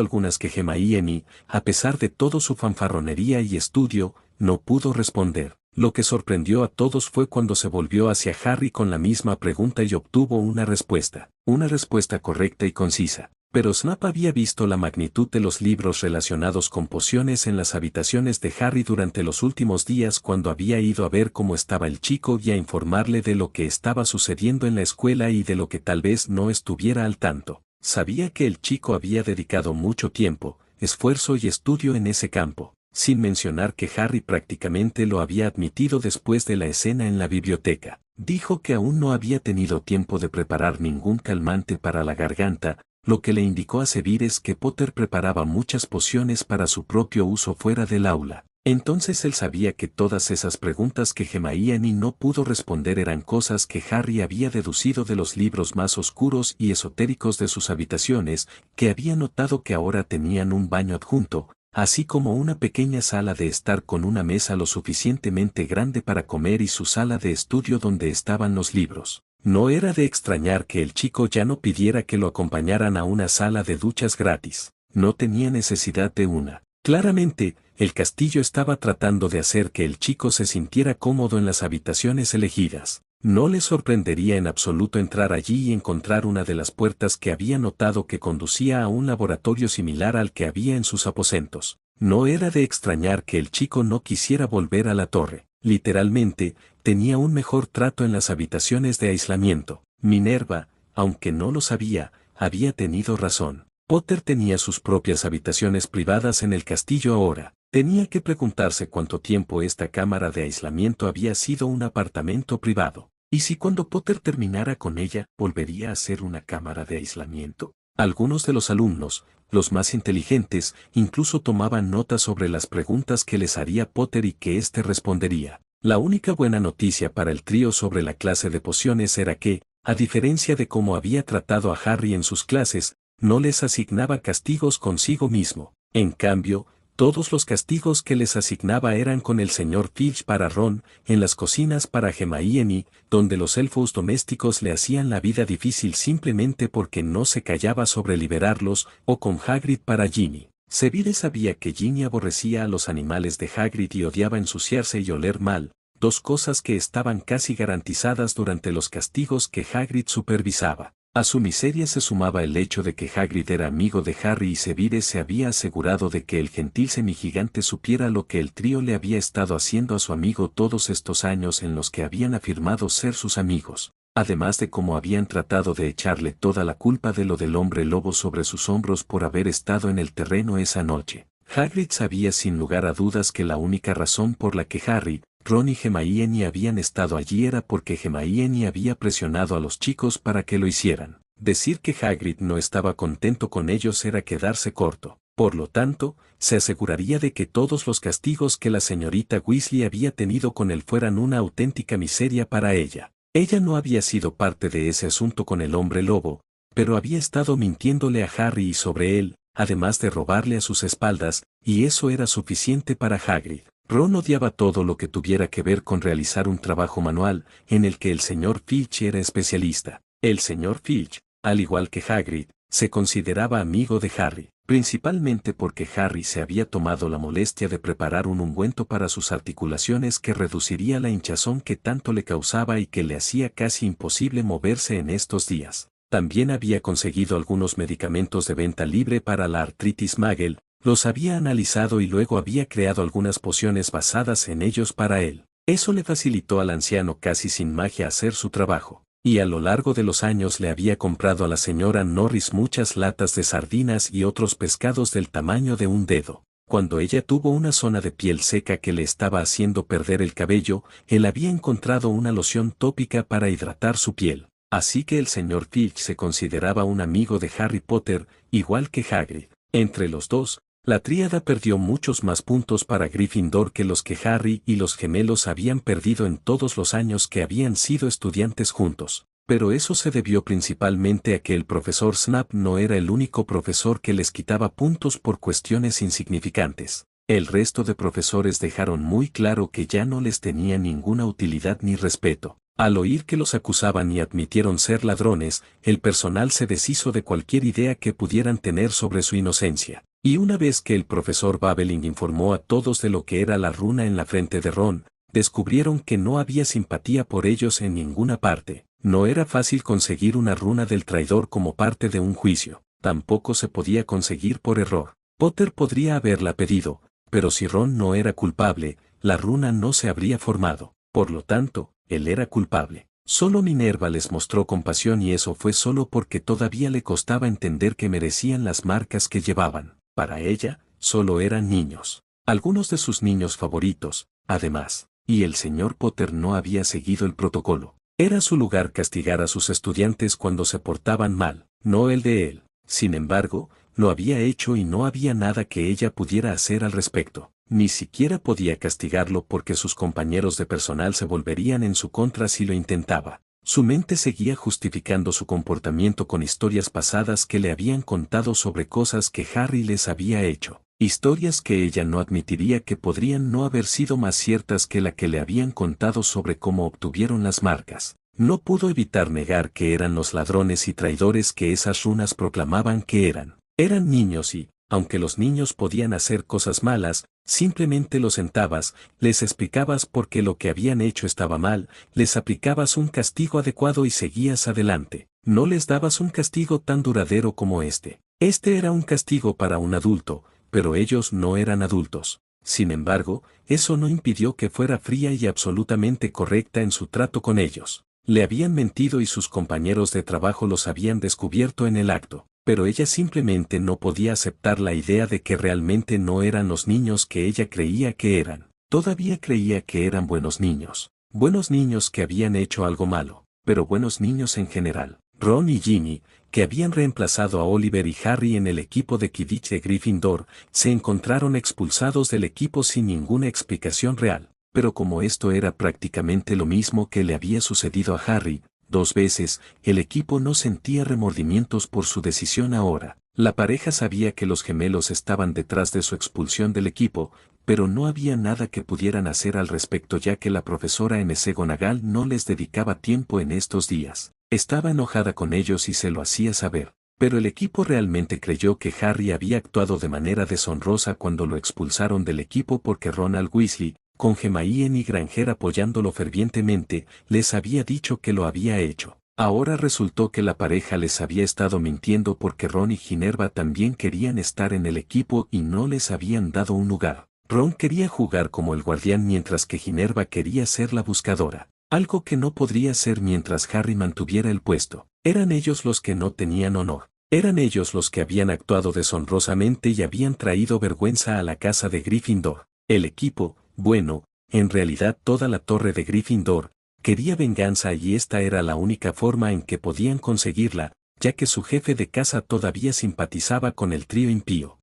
algunas que Hermione, a pesar de todo su fanfarronería y estudio, no pudo responder. Lo que sorprendió a todos fue cuando se volvió hacia Harry con la misma pregunta y obtuvo una respuesta correcta y concisa. Pero Snape había visto la magnitud de los libros relacionados con pociones en las habitaciones de Harry durante los últimos días cuando había ido a ver cómo estaba el chico y a informarle de lo que estaba sucediendo en la escuela y de lo que tal vez no estuviera al tanto. Sabía que el chico había dedicado mucho tiempo, esfuerzo y estudio en ese campo, sin mencionar que Harry prácticamente lo había admitido después de la escena en la biblioteca. Dijo que aún no había tenido tiempo de preparar ningún calmante para la garganta, lo que le indicó a Severus que Potter preparaba muchas pociones para su propio uso fuera del aula. Entonces él sabía que todas esas preguntas que Hermione no pudo responder eran cosas que Harry había deducido de los libros más oscuros y esotéricos de sus habitaciones, que había notado que ahora tenían un baño adjunto, así como una pequeña sala de estar con una mesa lo suficientemente grande para comer y su sala de estudio donde estaban los libros. No era de extrañar que el chico ya no pidiera que lo acompañaran a una sala de duchas gratis. No tenía necesidad de una. Claramente, el castillo estaba tratando de hacer que el chico se sintiera cómodo en las habitaciones elegidas. No le sorprendería en absoluto entrar allí y encontrar una de las puertas que había notado que conducía a un laboratorio similar al que había en sus aposentos. No era de extrañar que el chico no quisiera volver a la torre. Literalmente, tenía un mejor trato en las habitaciones de aislamiento. Minerva, aunque no lo sabía, había tenido razón. Potter tenía sus propias habitaciones privadas en el castillo ahora. Tenía que preguntarse cuánto tiempo esta cámara de aislamiento había sido un apartamento privado. ¿Y si cuando Potter terminara con ella, volvería a ser una cámara de aislamiento? Algunos de los alumnos, los más inteligentes, incluso tomaban notas sobre las preguntas que les haría Potter y que éste respondería. La única buena noticia para el trío sobre la clase de pociones era que, a diferencia de cómo había tratado a Harry en sus clases, no les asignaba castigos consigo mismo. En cambio, todos los castigos que les asignaba eran con el señor Filch para Ron, en las cocinas para Hermione, donde los elfos domésticos le hacían la vida difícil simplemente porque no se callaba sobre liberarlos, o con Hagrid para Ginny. Severus sabía que Ginny aborrecía a los animales de Hagrid y odiaba ensuciarse y oler mal, dos cosas que estaban casi garantizadas durante los castigos que Hagrid supervisaba. A su miseria se sumaba el hecho de que Hagrid era amigo de Harry y Severus se había asegurado de que el gentil semigigante supiera lo que el trío le había estado haciendo a su amigo todos estos años en los que habían afirmado ser sus amigos, además de cómo habían tratado de echarle toda la culpa de lo del hombre lobo sobre sus hombros por haber estado en el terreno esa noche. Hagrid sabía sin lugar a dudas que la única razón por la que Harry, Ron y Hermione habían estado allí era porque Hermione había presionado a los chicos para que lo hicieran. Decir que Hagrid no estaba contento con ellos era quedarse corto. Por lo tanto, se aseguraría de que todos los castigos que la señorita Weasley había tenido con él fueran una auténtica miseria para ella. Ella no había sido parte de ese asunto con el hombre lobo, pero había estado mintiéndole a Harry y sobre él, además de robarle a sus espaldas, y eso era suficiente para Hagrid. Ron odiaba todo lo que tuviera que ver con realizar un trabajo manual, en el que el señor Filch era especialista. El señor Filch, al igual que Hagrid, se consideraba amigo de Harry, principalmente porque Harry se había tomado la molestia de preparar un ungüento para sus articulaciones que reduciría la hinchazón que tanto le causaba y que le hacía casi imposible moverse en estos días. También había conseguido algunos medicamentos de venta libre para la artritis Magel, los había analizado y luego había creado algunas pociones basadas en ellos para él. Eso le facilitó al anciano casi sin magia hacer su trabajo. Y a lo largo de los años le había comprado a la señora Norris muchas latas de sardinas y otros pescados del tamaño de un dedo. Cuando ella tuvo una zona de piel seca que le estaba haciendo perder el cabello, él había encontrado una loción tópica para hidratar su piel. Así que el señor Filch se consideraba un amigo de Harry Potter, igual que Hagrid. Entre los dos, la tríada perdió muchos más puntos para Gryffindor que los que Harry y los gemelos habían perdido en todos los años que habían sido estudiantes juntos. Pero eso se debió principalmente a que el profesor Snape no era el único profesor que les quitaba puntos por cuestiones insignificantes. El resto de profesores dejaron muy claro que ya no les tenía ninguna utilidad ni respeto. Al oír que los acusaban y admitieron ser ladrones, el personal se deshizo de cualquier idea que pudieran tener sobre su inocencia. Y una vez que el profesor Babbling informó a todos de lo que era la runa en la frente de Ron, descubrieron que no había simpatía por ellos en ninguna parte. No era fácil conseguir una runa del traidor como parte de un juicio. Tampoco se podía conseguir por error. Potter podría haberla pedido, pero si Ron no era culpable, la runa no se habría formado. Por lo tanto, él era culpable. Solo Minerva les mostró compasión y eso fue solo porque todavía le costaba entender que merecían las marcas que llevaban. Para ella, solo eran niños. Algunos de sus niños favoritos, además. Y el señor Potter no había seguido el protocolo. Era su lugar castigar a sus estudiantes cuando se portaban mal, no el de él. Sin embargo, lo había hecho y no había nada que ella pudiera hacer al respecto. Ni siquiera podía castigarlo porque sus compañeros de personal se volverían en su contra si lo intentaba. Su mente seguía justificando su comportamiento con historias pasadas que le habían contado sobre cosas que Harry les había hecho. Historias que ella no admitiría que podrían no haber sido más ciertas que la que le habían contado sobre cómo obtuvieron las marcas. No pudo evitar negar que eran los ladrones y traidores que esas runas proclamaban que eran. Eran niños y, aunque los niños podían hacer cosas malas, simplemente los sentabas, les explicabas por qué lo que habían hecho estaba mal, les aplicabas un castigo adecuado y seguías adelante. No les dabas un castigo tan duradero como este. Este era un castigo para un adulto, pero ellos no eran adultos. Sin embargo, eso no impidió que fuera fría y absolutamente correcta en su trato con ellos. Le habían mentido y sus compañeros de trabajo los habían descubierto en el acto, pero ella simplemente no podía aceptar la idea de que realmente no eran los niños que ella creía que eran. Todavía creía que eran buenos niños que habían hecho algo malo, pero buenos niños en general. Ron y Ginny, que habían reemplazado a Oliver y Harry en el equipo de Quidditch de Gryffindor, se encontraron expulsados del equipo sin ninguna explicación real. Pero como esto era prácticamente lo mismo que le había sucedido a Harry, 2 veces, el equipo no sentía remordimientos por su decisión ahora. La pareja sabía que los gemelos estaban detrás de su expulsión del equipo, pero no había nada que pudieran hacer al respecto ya que la profesora McGonagall no les dedicaba tiempo en estos días. Estaba enojada con ellos y se lo hacía saber. Pero el equipo realmente creyó que Harry había actuado de manera deshonrosa cuando lo expulsaron del equipo porque Ronald Weasley, con Hermione y Granger apoyándolo fervientemente, les había dicho que lo había hecho. Ahora resultó que la pareja les había estado mintiendo porque Ron y Ginevra también querían estar en el equipo y no les habían dado un lugar. Ron quería jugar como el guardián mientras que Ginevra quería ser la buscadora, algo que no podría ser mientras Harry mantuviera el puesto. Eran ellos los que no tenían honor. Eran ellos los que habían actuado deshonrosamente y habían traído vergüenza a la casa de Gryffindor. El equipo, bueno, en realidad toda la torre de Gryffindor, quería venganza y esta era la única forma en que podían conseguirla, ya que su jefe de casa todavía simpatizaba con el trío impío.